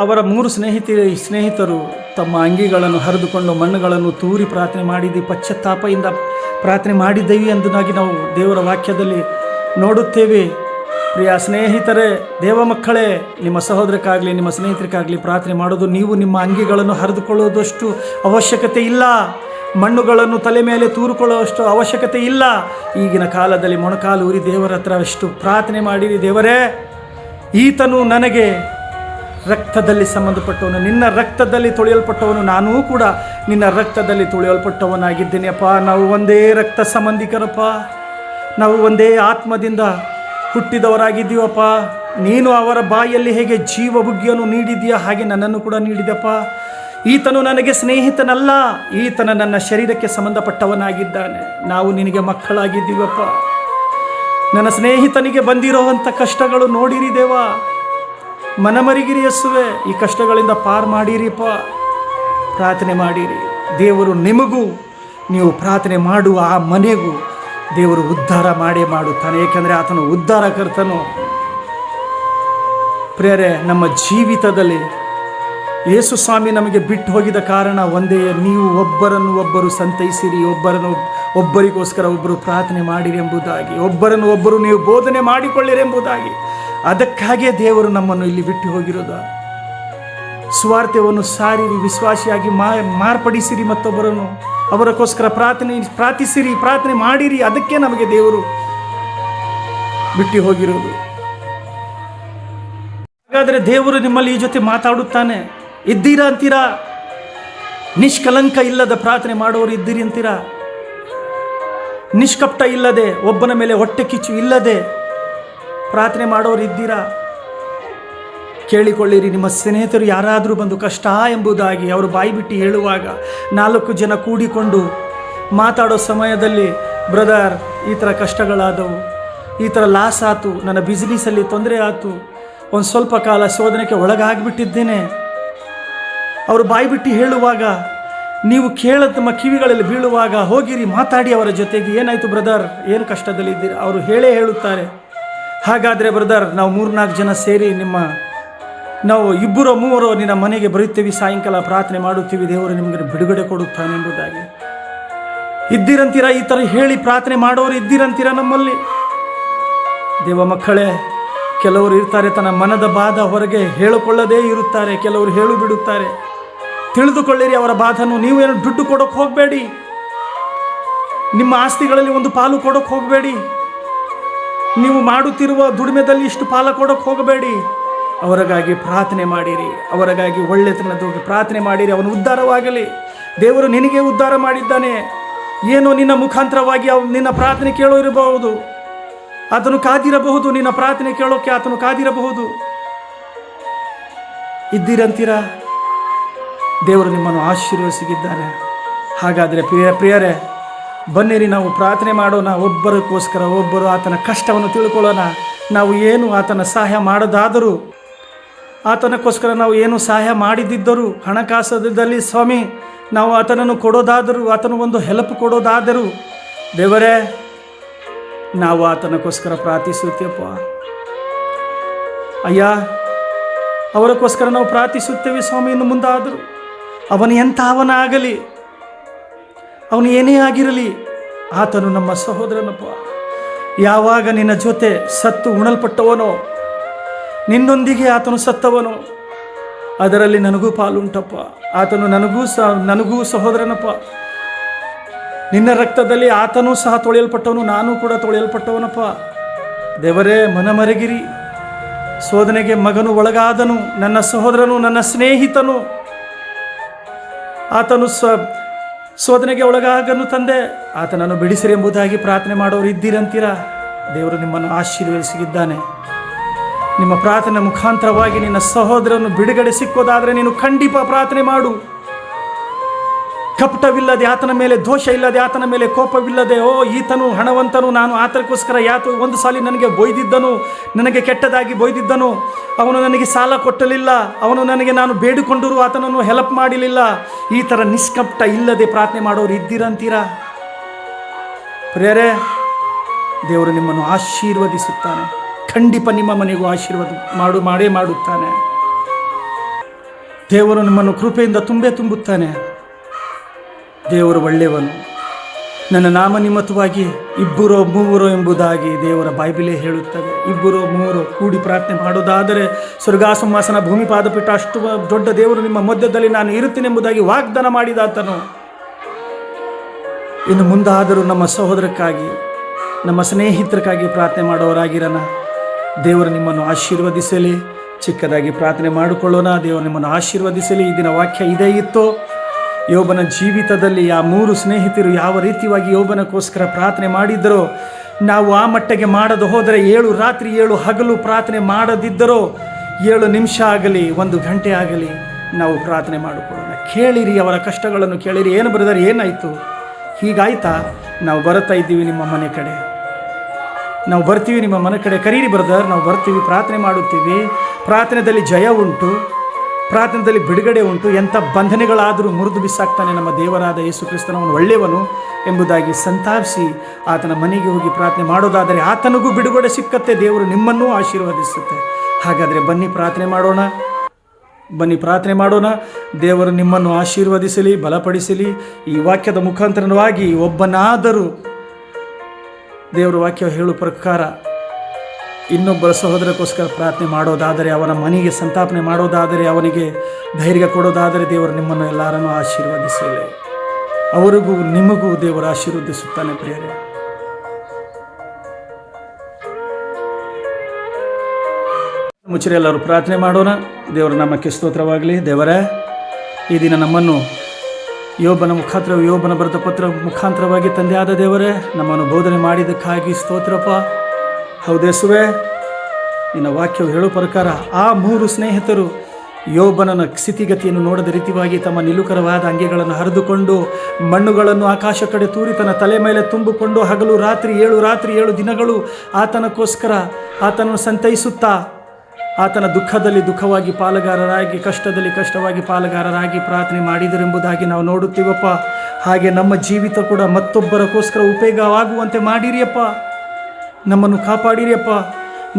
ಅವರ 3 ಸ್ನೇಹಿತರು ತಮ್ಮ ಅಂಗಿಗಳನ್ನು ಹರಿದುಕೊಂಡು ಮಣ್ಣುಗಳನ್ನು ತೂರಿ ಪ್ರಾರ್ಥನೆ ಮಾಡಿದ್ದು ಪಶ್ಚಾತ್ತಾಪದಿಂದ ಪ್ರಾರ್ಥನೆ ಮಾಡಿದ್ದೇವೆ ಎಂಬುದಾಗಿ ನಾವು ದೇವರ ವಾಕ್ಯದಲ್ಲಿ ನೋಡುತ್ತೇವೆ. ಪ್ರಿಯ ಸ್ನೇಹಿತರೇ, ದೇವ ಮಕ್ಕಳೇ, ನಿಮ್ಮ ಸಹೋದರಕ್ಕಾಗಲಿ ನಿಮ್ಮ ಸ್ನೇಹಿತರಿಗಾಗಲಿ ಪ್ರಾರ್ಥನೆ ಮಾಡೋದು, ನೀವು ನಿಮ್ಮ ಅಂಗಿಗಳನ್ನು ಹರಿದುಕೊಳ್ಳುವುದಷ್ಟು ಅವಶ್ಯಕತೆ ಇಲ್ಲ, ಮಣ್ಣುಗಳನ್ನು ತಲೆ ಮೇಲೆ ತೂರಿಕೊಳ್ಳುವಷ್ಟು ಅವಶ್ಯಕತೆ ಇಲ್ಲ. ಈಗಿನ ಕಾಲದಲ್ಲಿ ಮೊಣಕಾಲು ಊರಿ ದೇವರ ಹತ್ರ ಅಷ್ಟು ಪ್ರಾರ್ಥನೆ ಮಾಡಿರಿ. ದೇವರೇ, ಈತನು ನನಗೆ ರಕ್ತದಲ್ಲಿ ಸಂಬಂಧಪಟ್ಟವನು, ನಿನ್ನ ರಕ್ತದಲ್ಲಿ ತೊಳೆಯಲ್ಪಟ್ಟವನು, ನಾನೂ ಕೂಡ ನಿನ್ನ ರಕ್ತದಲ್ಲಿ ತೊಳೆಯಲ್ಪಟ್ಟವನಾಗಿದ್ದೇನೆಯಪ್ಪ. ನಾವು ಒಂದೇ ರಕ್ತ ಸಂಬಂಧಿಕರಪ್ಪ, ನಾವು ಒಂದೇ ಆತ್ಮದಿಂದ ಹುಟ್ಟಿದವರಾಗಿದ್ದೀವಪ್ಪ. ನೀನು ಅವರ ಬಾಯಲ್ಲಿ ಹೇಗೆ ಜೀವ ಬುಗ್ಗಿಯನ್ನು ನೀಡಿದೆಯಾ ಹಾಗೆ ನನ್ನನ್ನು ಕೂಡ ನೀಡಿದಪ್ಪ. ಈತನು ನನಗೆ ಸ್ನೇಹಿತನಲ್ಲ, ಈತನ ನನ್ನ ಶರೀರಕ್ಕೆ ಸಂಬಂಧಪಟ್ಟವನಾಗಿದ್ದಾನೆ. ನಾವು ನಿನಗೆ ಮಕ್ಕಳಾಗಿದ್ದೀವಪ್ಪ. ನನ್ನ ಸ್ನೇಹಿತನಿಗೆ ಬಂದಿರೋವಂಥ ಕಷ್ಟಗಳು ನೋಡಿರಿ ದೇವ, ಮನಮರಿಗಿರಿ ಯೇಸುವೆ. ಈ ಕಷ್ಟಗಳಿಂದ ಪಾರು ಮಾಡಿರಿಪ್ಪ. ಪ್ರಾರ್ಥನೆ ಮಾಡಿರಿ. ದೇವರು ನಿಮಗೂ, ನೀವು ಪ್ರಾರ್ಥನೆ ಮಾಡುವ ಆ ಮನೆಗೂ ದೇವರು ಉದ್ಧಾರ ಮಾಡೇ ಮಾಡುತ್ತಾನೆ. ಏಕೆಂದರೆ ಆತನು ಉದ್ಧಾರಕರ್ತನು. ಪ್ರಿಯರೇ, ನಮ್ಮ ಜೀವಿತದಲ್ಲಿ ಯೇಸು ಸ್ವಾಮಿ ನಮಗೆ ಬಿಟ್ಟು ಹೋಗಿದ ಕಾರಣ ಒಂದೇ, ನೀವು ಒಬ್ಬರನ್ನು ಒಬ್ಬರು ಸಂತೈಸಿರಿ, ಒಬ್ಬರಿಗೋಸ್ಕರ ಒಬ್ಬರು ಪ್ರಾರ್ಥನೆ ಮಾಡಿರಿ ಎಂಬುದಾಗಿ, ಒಬ್ಬರನ್ನು ಒಬ್ಬರು ನೀವು ಬೋಧನೆ ಮಾಡಿಕೊಳ್ಳಿರಿ ಎಂಬುದಾಗಿ. ಅದಕ್ಕಾಗಿಯೇ ದೇವರು ನಮ್ಮನ್ನು ಇಲ್ಲಿ ಬಿಟ್ಟು ಹೋಗಿರೋದು. ಸ್ವಾರ್ಥವನ್ನು ಸಾರಿರಿ, ವಿಶ್ವಾಸಿಯಾಗಿ ಮಾರ್ಪಡಿಸಿರಿ, ಮತ್ತೊಬ್ಬರನ್ನು ಅವರಕ್ಕೋಸ್ಕರ ಪ್ರಾರ್ಥಿಸಿರಿ, ಪ್ರಾರ್ಥನೆ ಮಾಡಿರಿ. ಅದಕ್ಕೆ ನಮಗೆ ದೇವರು ಬಿಟ್ಟು ಹೋಗಿರೋದು. ಹಾಗಾದರೆ ದೇವರು ನಿಮ್ಮಲ್ಲಿ ಈ ಜೊತೆ ಮಾತಾಡುತ್ತಾನೆ. ಇದ್ದೀರಾ ಅಂತೀರಾ? ನಿಷ್ಕಲಂಕ ಇಲ್ಲದ ಪ್ರಾರ್ಥನೆ ಮಾಡೋರು ಇದ್ದೀರಿ ಅಂತೀರಾ? ನಿಷ್ಕಪಟ ಇಲ್ಲದೆ, ಒಬ್ಬನ ಮೇಲೆ ಹೊಟ್ಟೆ ಕಿಚ್ಚು ಇಲ್ಲದೆ ಪ್ರಾರ್ಥನೆ ಮಾಡೋರು ಇದ್ದೀರಾ? ಕೇಳಿಕೊಳ್ಳಿರಿ. ನಿಮ್ಮ ಸ್ನೇಹಿತರು ಯಾರಾದರೂ ಬಂದು ಕಷ್ಟ ಎಂಬುದಾಗಿ ಅವರು ಬಾಯಿ ಬಿಟ್ಟು ಹೇಳುವಾಗ 4 ಜನ ಕೂಡಿಕೊಂಡು ಮಾತಾಡೋ ಸಮಯದಲ್ಲಿ, ಬ್ರದರ್ ಈ ಥರ ಕಷ್ಟಗಳಾದವು, ಈ ಥರ ಲಾಸ್ ಆಯಿತು, ನನ್ನ ಬಿಸ್ನೆಸ್ಸಲ್ಲಿ ತೊಂದರೆ ಆಯಿತು, ಒಂದು ಸ್ವಲ್ಪ ಕಾಲ ಶೋಧನೆಗೆ ಒಳಗಾಗಿಬಿಟ್ಟಿದ್ದೇನೆ, ಅವರು ಬಾಯಿ ಬಿಟ್ಟು ಹೇಳುವಾಗ ನೀವು ಕೇಳೋದು ನಮ್ಮ ಕಿವಿಗಳಲ್ಲಿ ಬೀಳುವಾಗ ಹೋಗಿರಿ, ಮಾತಾಡಿ ಅವರ ಜೊತೆಗೆ. ಏನಾಯಿತು ಬ್ರದರ್, ಏನು ಕಷ್ಟದಲ್ಲಿದ್ದೀರಿ? ಅವರು ಹೇಳುತ್ತಾರೆ. ಹಾಗಾದರೆ ಬ್ರದರ್, ನಾವು 3-4 ಜನ ಸೇರಿ ನಾವು 2-3 ನಿನ್ನ ಮನೆಗೆ ಬರುತ್ತೇವೆ, ಸಾಯಂಕಾಲ ಪ್ರಾರ್ಥನೆ ಮಾಡುತ್ತೀವಿ, ದೇವರು ನಿಮಗೆ ಬಿಡುಗಡೆ ಕೊಡುತ್ತಾನೆ ಎಂಬುದಾಗಿ. ಇದ್ದೀರಂತೀರಾ? ಈ ಥರ ಹೇಳಿ ಪ್ರಾರ್ಥನೆ ಮಾಡೋರು ಇದ್ದೀರಂತೀರಾ ನಮ್ಮಲ್ಲಿ? ದೇವ ಮಕ್ಕಳೇ, ಕೆಲವರು ಇರ್ತಾರೆ ತನ್ನ ಮನದ ಬಾಧ ಹೊರಗೆ ಹೇಳಿಕೊಳ್ಳದೇ ಇರುತ್ತಾರೆ, ಕೆಲವರು ಹೇಳು ಬಿಡುತ್ತಾರೆ. ತಿಳಿದುಕೊಳ್ಳಿರಿ ಅವರ ಬಾಧನು. ನೀವೇನು ದುಡ್ಡು ಕೊಡೋಕೆ ಹೋಗಬೇಡಿ, ನಿಮ್ಮ ಆಸ್ತಿಗಳಲ್ಲಿ ಒಂದು ಪಾಲು ಕೊಡೋಕೆ ಹೋಗಬೇಡಿ, ನೀವು ಮಾಡುತ್ತಿರುವ ದುಡಿಮೆದಲ್ಲಿ ಇಷ್ಟು ಪಾಲ ಕೊಡೋಕೆ ಹೋಗಬೇಡಿ. ಅವರಿಗಾಗಿ ಪ್ರಾರ್ಥನೆ ಮಾಡಿರಿ, ಅವರಿಗಾಗಿ ಒಳ್ಳೆತನದ ಪ್ರಾರ್ಥನೆ ಮಾಡಿರಿ. ಅವನು ಉದ್ಧಾರವಾಗಲಿ. ದೇವರು ನಿನಗೆ ಉದ್ಧಾರ ಮಾಡಿದ್ದಾನೆ. ಏನೋ ನಿನ್ನ ಮುಖಾಂತರವಾಗಿ ನಿನ್ನ ಪ್ರಾರ್ಥನೆ ಕೇಳೋರಿರಬಹುದು, ಆತನು ಕಾದಿರಬಹುದು, ನಿನ್ನ ಪ್ರಾರ್ಥನೆ ಕೇಳೋಕ್ಕೆ ಆತನು ಕಾದಿರಬಹುದು. ಇದ್ದೀರಂತೀರಾ? ದೇವರು ನಿಮ್ಮನ್ನು ಆಶೀರ್ವದಿಸಿದ್ದಾನೆ. ಹಾಗಾದರೆ ಪ್ರಿಯರೇ, ಬನ್ನಿರಿ, ನಾವು ಪ್ರಾರ್ಥನೆ ಮಾಡೋಣ. ಒಬ್ಬರಿಗೋಸ್ಕರ ಒಬ್ಬರು ಆತನ ಕಷ್ಟವನ್ನು ತಿಳ್ಕೊಳ್ಳೋಣ. ನಾವು ಏನು ಆತನ ಸಹಾಯ ಮಾಡೋದಾದರೂ, ಆತನಕ್ಕೋಸ್ಕರ ನಾವು ಏನು ಸಹಾಯ ಮಾಡಿದ್ದರೂ, ಹಣಕಾಸದಲ್ಲಿ ಸ್ವಾಮಿ ನಾವು ಆತನನ್ನು ಕೊಡೋದಾದರೂ, ಆತನ ಒಂದು ಹೆಲ್ಪ್ ಕೊಡೋದಾದರೂ, ದೇವರೇ ನಾವು ಆತನಕ್ಕೋಸ್ಕರ ಪ್ರಾರ್ಥಿಸುತ್ತೇವಪ್ಪ. ಅಯ್ಯ, ಅವರಕ್ಕೋಸ್ಕರ ನಾವು ಪ್ರಾರ್ಥಿಸುತ್ತೇವೆ ಸ್ವಾಮಿ. ಇನ್ನು ಮುಂದಾದರೂ ಅವನು ಎಂಥವನಾಗಲಿ, ಅವನು ಏನೇ ಆಗಿರಲಿ, ಆತನು ನಮ್ಮ ಸಹೋದರನಪ್ಪ. ಯಾವಾಗ ನಿನ್ನ ಜೊತೆ ಸತ್ತು ಉಣಲ್ಪಟ್ಟವನೋ, ನಿನ್ನೊಂದಿಗೆ ಆತನು ಸತ್ತವನು, ಅದರಲ್ಲಿ ನನಗೂ ಪಾಲುಂಟಪ್ಪ. ಆತನು ನನಗೂ ಸಹೋದರನಪ್ಪ. ನಿನ್ನ ರಕ್ತದಲ್ಲಿ ಆತನೂ ಸಹ ತೊಳೆಯಲ್ಪಟ್ಟವನು, ನಾನು ಕೂಡ ತೊಳೆಯಲ್ಪಟ್ಟವನಪ್ಪ. ದೇವರೇ, ಮನಮರಗಿರಿ. ಶೋಧನೆಗೆ ಮಗನು ಒಳಗಾದನು, ನನ್ನ ಸಹೋದರನು, ನನ್ನ ಸ್ನೇಹಿತನು, ಆತನು ಶೋಧನೆಗೆ ಒಳಗಾಗನು ತಂದೆ, ಆತನನ್ನು ಬಿಡಿಸಿರಿ ಎಂಬುದಾಗಿ ಪ್ರಾರ್ಥನೆ ಮಾಡೋರು ಇದ್ದೀರಂತೀರಾ? ದೇವರು ನಿಮ್ಮನ್ನು ಆಶೀರ್ವದಿಸಿದ್ದಾನೆ. ನಿಮ್ಮ ಪ್ರಾರ್ಥನೆ ಮುಖಾಂತರವಾಗಿ ನಿನ್ನ ಸಹೋದರನ್ನು ಬಿಡುಗಡೆ ಸಿಕ್ಕೋದಾದರೆ ನೀನು ಖಂಡಿತ ಪ್ರಾರ್ಥನೆ ಮಾಡು. ಕಪಟವಿಲ್ಲದೆ, ಆತನ ಮೇಲೆ ದೋಷ ಇಲ್ಲದೆ, ಆತನ ಮೇಲೆ ಕೋಪವಿಲ್ಲದೆ, ಈತನು ಹಣವಂತನು, ನಾನು ಆತನಿಗೋಸ್ಕರ ಒಂದು ಸಾಲಿ ನನಗೆ ಬೊಯ್ದಿದ್ದನು, ನನಗೆ ಕೆಟ್ಟದಾಗಿ ಬೊಯ್ದಿದ್ದನು, ಅವನು ನನಗೆ ಸಾಲ ಕೊಟ್ಟಲಿಲ್ಲ, ನಾನು ಬೇಡಿಕೊಂಡರೂ ಆತನನ್ನು ಹೆಲ್ಪ್ ಮಾಡಲಿಲ್ಲ. ಈ ಥರ ನಿಷ್ಕಪಟ ಇಲ್ಲದೆ ಪ್ರಾರ್ಥನೆ ಮಾಡೋರು ಇದ್ದೀರಂತೀರಾ? ಪ್ರಿಯರೇ, ದೇವರು ನಿಮ್ಮನ್ನು ಆಶೀರ್ವದಿಸುತ್ತಾನೆ. ಖಂಡಿತ ನಿಮ್ಮ ಮನೆಗೂ ಆಶೀರ್ವಾದ ಮಾಡೇ ಮಾಡುತ್ತಾನೆ. ದೇವರು ನಿಮ್ಮನ್ನು ಕೃಪೆಯಿಂದ ತುಂಬುತ್ತಾನೆ. ದೇವರು ಒಳ್ಳೆಯವನು. ನನ್ನ ನಾಮ ನಿಮಿತ್ತವಾಗಿ 2-3 ಎಂಬುದಾಗಿ ದೇವರ ಬೈಬಲೇ ಹೇಳುತ್ತದೆ. 2-3 ಕೂಡಿ ಪ್ರಾರ್ಥನೆ ಮಾಡೋದಾದರೆ ಸ್ವರ್ಗಾಸಂವಾಸನ ಭೂಮಿ ಪಾದಪೀಠ ಅಷ್ಟು ದೊಡ್ಡ ದೇವರು ನಿಮ್ಮ ಮಧ್ಯದಲ್ಲಿ ನಾನು ಇರುತ್ತೇನೆ ಎಂಬುದಾಗಿ ವಾಗ್ದಾನ ಮಾಡಿದಾತನು. ಇನ್ನು ಮುಂದಾದರೂ ನಮ್ಮ ಸಹೋದರಕ್ಕಾಗಿ, ನಮ್ಮ ಸ್ನೇಹಿತರಿಗಾಗಿ ಪ್ರಾರ್ಥನೆ ಮಾಡೋರಾಗಿರೋಣ. ದೇವರು ನಿಮ್ಮನ್ನು ಆಶೀರ್ವದಿಸಲಿ. ಚಿಕ್ಕದಾಗಿ ಪ್ರಾರ್ಥನೆ ಮಾಡಿಕೊಳ್ಳೋಣ. ದೇವರು ನಿಮ್ಮನ್ನು ಆಶೀರ್ವದಿಸಲಿ. ಈ ದಿನ ವಾಕ್ಯ ಇದೇ ಇತ್ತು. ಯೋಬನ ಜೀವಿತದಲ್ಲಿ ಆ 3 ಸ್ನೇಹಿತರು ಯಾವ ರೀತಿಯಾಗಿ ಯೋಬನಕ್ಕೋಸ್ಕರ ಪ್ರಾರ್ಥನೆ ಮಾಡಿದ್ದರೋ, ನಾವು ಆ ಮಟ್ಟಿಗೆ ಮಾಡದೆ ಹೋದರೆ 7 ರಾತ್ರಿ 7 ಹಗಲು ಪ್ರಾರ್ಥನೆ ಮಾಡದಿದ್ದರೋ 7 ನಿಮಿಷ ಆಗಲಿ 1 ಗಂಟೆ ಆಗಲಿ ನಾವು ಪ್ರಾರ್ಥನೆ ಮಾಡಿಕೊಳ್ಳೋಣ. ಕೇಳಿರಿ, ಅವರ ಕಷ್ಟಗಳನ್ನು ಕೇಳಿರಿ. ಏನು ಬ್ರದರ್, ಏನಾಯಿತು, ಹೀಗಾಯ್ತಾ? ನಾವು ಬರ್ತಾ ಇದ್ದೀವಿ ನಿಮ್ಮ ಮನೆ ಕಡೆ, ನಾವು ಬರ್ತೀವಿ ನಿಮ್ಮ ಮನೆ ಕಡೆ, ಕರೀರಿ ಬ್ರದರ್, ನಾವು ಬರ್ತೀವಿ, ಪ್ರಾರ್ಥನೆ ಮಾಡುತ್ತೀವಿ. ಪ್ರಾರ್ಥನೆಯಲ್ಲಿ ಜಯ ಉಂಟು, ಪ್ರಾರ್ಥನೆಯಲ್ಲಿ ಬಿಡುಗಡೆ ಉಂಟು. ಎಂಥ ಬಂಧನಗಳಾದರೂ ಮುರಿದು ಬಿಸಾಕ್ತಾನೆ ನಮ್ಮ ದೇವರಾದ ಯೇಸು ಕ್ರಿಸ್ತನವನು ಒಳ್ಳೆಯವನು ಎಂಬುದಾಗಿ ಸಂತಾಪಿಸಿ ಆತನ ಮನೆಗೆ ಹೋಗಿ ಪ್ರಾರ್ಥನೆ ಮಾಡೋದಾದರೆ ಆತನಿಗೂ ಬಿಡುಗಡೆ ಸಿಕ್ಕತ್ತೆ, ದೇವರು ನಿಮ್ಮನ್ನೂ ಆಶೀರ್ವದಿಸುತ್ತೆ. ಹಾಗಾದರೆ ಬನ್ನಿ ಪ್ರಾರ್ಥನೆ ಮಾಡೋಣ, ಬನ್ನಿ ಪ್ರಾರ್ಥನೆ ಮಾಡೋಣ. ದೇವರು ನಿಮ್ಮನ್ನು ಆಶೀರ್ವದಿಸಲಿ, ಬಲಪಡಿಸಲಿ. ಈ ವಾಕ್ಯದ ಮುಖಾಂತರವಾಗಿ ಒಬ್ಬನಾದರೂ ದೇವರ ವಾಕ್ಯ ಹೇಳುವ ಪ್ರಕಾರ ಇನ್ನೊಬ್ಬರ ಸಹೋದರಕ್ಕೋಸ್ಕರ ಪ್ರಾರ್ಥನೆ ಮಾಡೋದಾದರೆ, ಅವನ ಮನೆಗೆ ಸಂತಾಪನೆ ಮಾಡೋದಾದರೆ, ಅವನಿಗೆ ಧೈರ್ಯ ಕೊಡೋದಾದರೆ ದೇವರು ನಿಮ್ಮನ್ನು ಎಲ್ಲರನ್ನೂ ಆಶೀರ್ವದಿಸಲಿ. ಅವರಿಗೂ ನಿಮಗೂ ದೇವರು ಆಶೀರ್ವದಿಸುತ್ತಾನೆ ಪ್ರಿಯರೇ. ಮುಚ್ಚರಿ, ಎಲ್ಲರೂ ಪ್ರಾರ್ಥನೆ ಮಾಡೋಣ. ದೇವರ ನಾಮಕ್ಕೆ ಸ್ತೋತ್ರವಾಗಲಿ. ದೇವರೇ, ಈ ದಿನ ನಮ್ಮನ್ನು ಯೋಬನ ಬರೆದ ಪತ್ರ ಮುಖಾಂತರವಾಗಿ ತಂದೆಯಾದ ದೇವರೇ ನಮ್ಮನ್ನು ಬೋಧನೆ ಮಾಡಿದ್ದಕ್ಕಾಗಿ ಸ್ತೋತ್ರಪ್ಪ. ಹೌದೇಸುವೆ, ನಿನ್ನ ವಾಕ್ಯವು ಹೇಳೋ ಪ್ರಕಾರ ಆ 3 ಸ್ನೇಹಿತರು ಯೋಬನ ಸ್ಥಿತಿಗತಿಯನ್ನು ನೋಡದ ರೀತಿಯಾಗಿ ತಮ್ಮ ನಿಲುಕರವಾದ ಅಂಗಿಗಳನ್ನು ಹರಿದುಕೊಂಡು ಮಣ್ಣುಗಳನ್ನು ಆಕಾಶ ಕಡೆ ತೂರಿ ತನ್ನ ತಲೆ ಮೇಲೆ ತುಂಬಿಕೊಂಡು ಹಗಲು ರಾತ್ರಿ 7 ದಿನಗಳು ಆತನಕ್ಕೋಸ್ಕರ ಆತನನ್ನು ಸಂತೈಸುತ್ತಾ ಆತನ ದುಃಖದಲ್ಲಿ ದುಃಖವಾಗಿ ಪಾಲುಗಾರರಾಗಿ, ಕಷ್ಟದಲ್ಲಿ ಕಷ್ಟವಾಗಿ ಪಾಲುಗಾರರಾಗಿ ಪ್ರಾರ್ಥನೆ ಮಾಡಿದರೆಂಬುದಾಗಿ ನಾವು ನೋಡುತ್ತೀವಪ್ಪ. ಹಾಗೆ ನಮ್ಮ ಜೀವಿತ ಕೂಡ ಮತ್ತೊಬ್ಬರಕ್ಕೋಸ್ಕರ ಉಪಯೋಗವಾಗುವಂತೆ ಮಾಡಿರಿಯಪ್ಪ, ನಮ್ಮನ್ನು ಕಾಪಾಡಿರಿಯಪ್ಪ.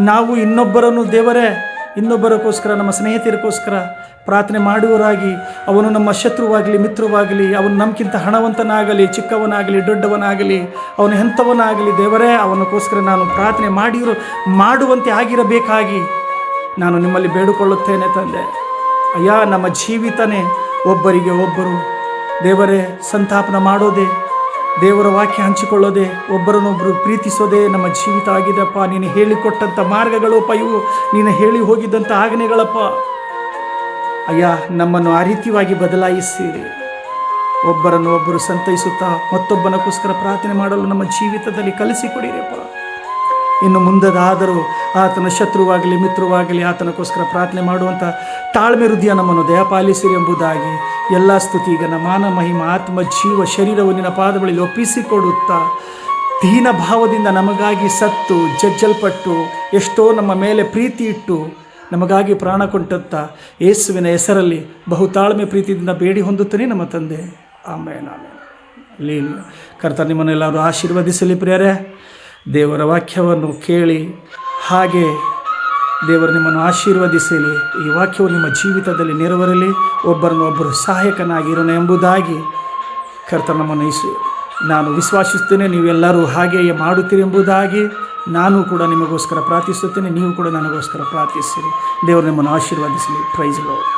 ನಾವು ಇನ್ನೊಬ್ಬರನ್ನು ದೇವರೇ, ಇನ್ನೊಬ್ಬರಕ್ಕೋಸ್ಕರ, ನಮ್ಮ ಸ್ನೇಹಿತರಿಗೋಸ್ಕರ ಪ್ರಾರ್ಥನೆ ಮಾಡುವರಾಗಿ, ಅವನು ನಮ್ಮ ಶತ್ರುವಾಗಲಿ ಮಿತ್ರವಾಗಲಿ, ಅವನು ನಮಗಿಂತ ಹಣವಂತನಾಗಲಿ ಚಿಕ್ಕವನಾಗಲಿ ದೊಡ್ಡವನಾಗಲಿ, ಅವನು ಎಂಥವನಾಗಲಿ ದೇವರೇ, ಅವನಕ್ಕೋಸ್ಕರ ನಾನು ಪ್ರಾರ್ಥನೆ ಮಾಡುವಂತೆ ಆಗಿರಬೇಕಾಗಿ ನಾನು ನಿಮ್ಮಲ್ಲಿ ಬೇಡಿಕೊಳ್ಳುತ್ತೇನೆ ತಂದೆ. ಅಯ್ಯ, ನಮ್ಮ ಜೀವಿತನೇ ಒಬ್ಬರಿಗೆ ಒಬ್ಬರು ದೇವರೇ ಸಂತಾಪನ ಮಾಡೋದೇ, ದೇವರ ವಾಕ್ಯ ಹಂಚಿಕೊಳ್ಳೋದೆ, ಒಬ್ಬರನ್ನೊಬ್ಬರು ಪ್ರೀತಿಸೋದೇ ನಮ್ಮ ಜೀವಿತ ಆಗಿದೆಪ್ಪ. ನೀನು ಹೇಳಿಕೊಟ್ಟಂಥ ಮಾರ್ಗಗಳಪ್ಪ ಇವು, ನೀನು ಹೇಳಿ ಹೋಗಿದ್ದಂಥ ಆಜ್ಞೆಗಳಪ್ಪ. ಅಯ್ಯ, ನಮ್ಮನ್ನು ಆ ರೀತಿಯಾಗಿ ಬದಲಾಯಿಸಿರಿ. ಒಬ್ಬರನ್ನು ಒಬ್ಬರು ಸಂತೈಸುತ್ತಾ ಮತ್ತೊಬ್ಬನಕ್ಕೋಸ್ಕರ ಪ್ರಾರ್ಥನೆ ಮಾಡಲು ನಮ್ಮ ಜೀವಿತದಲ್ಲಿ ಕಲಿಸಿಕೊಡಿರಿಯಪ್ಪ. ಇನ್ನು ಮುಂದಾದರೂ ಆತನ ಶತ್ರುವಾಗಲಿ ಮಿತ್ರವಾಗಲಿ ಆತನಕ್ಕೋಸ್ಕರ ಪ್ರಾರ್ಥನೆ ಮಾಡುವಂಥ ತಾಳ್ಮೆ ಹೃದಯ ನಮ್ಮನ್ನು ದಯಪಾಲಿಸಿರಿ ಎಂಬುದಾಗಿ ಎಲ್ಲ ಸ್ತುತಿಗನ ಮಾನ ಮಹಿಮ ಆತ್ಮ ಜೀವ ಶರೀರವು ನಿನ್ನ ಪಾದಗಳಲ್ಲಿ ಒಪ್ಪಿಸಿಕೊಡುತ್ತಾ ದೀನ ಭಾವದಿಂದ ನಮಗಾಗಿ ಸತ್ತು ಜಜ್ಜಲ್ಪಟ್ಟು ಎಷ್ಟೋ ನಮ್ಮ ಮೇಲೆ ಪ್ರೀತಿ ಇಟ್ಟು ನಮಗಾಗಿ ಪ್ರಾಣ ಕೊಂಟಂಥ ಯೇಸುವಿನ ಹೆಸರಲ್ಲಿ ಬಹು ತಾಳ್ಮೆ ಪ್ರೀತಿಯಿಂದ ಬೇಡಿ ಹೊಂದುತ್ತೇನೆ ನಮ್ಮ ತಂದೆ. ಆಮೇಲೆ ಕರ್ತನ ನಿಮ್ಮನ್ನೆಲ್ಲರೂ ಆಶೀರ್ವದಿಸಲಿ ಪ್ರಿಯರೇ. ದೇವರ ವಾಕ್ಯವನ್ನು ಕೇಳಿ ಹಾಗೆ ದೇವರು ನಿಮ್ಮನ್ನು ಆಶೀರ್ವದಿಸಲಿ. ಈ ವಾಕ್ಯವು ನಿಮ್ಮ ಜೀವಿತದಲ್ಲಿ ನೆರವೇರಲಿ, ಒಬ್ಬರನ್ನೊಬ್ಬರು ಸಹಾಯಕನಾಗಿರೋಣ ಎಂಬುದಾಗಿ ಕರ್ತನ ನಮ್ಮನ್ನು ನಾನು ವಿಶ್ವಾಸಿಸುತ್ತೇನೆ. ನೀವೆಲ್ಲರೂ ಹಾಗೆಯೇ ಮಾಡುತ್ತೀರಿ ಎಂಬುದಾಗಿ ನಾನು ಕೂಡ ನಿಮಗೋಸ್ಕರ ಪ್ರಾರ್ಥಿಸುತ್ತೇನೆ. ನೀವು ಕೂಡ ನನಗೋಸ್ಕರ ಪ್ರಾರ್ಥಿಸಿರಿ. ದೇವರು ನಿಮ್ಮನ್ನು ಆಶೀರ್ವದಿಸಲಿ. Praise lord.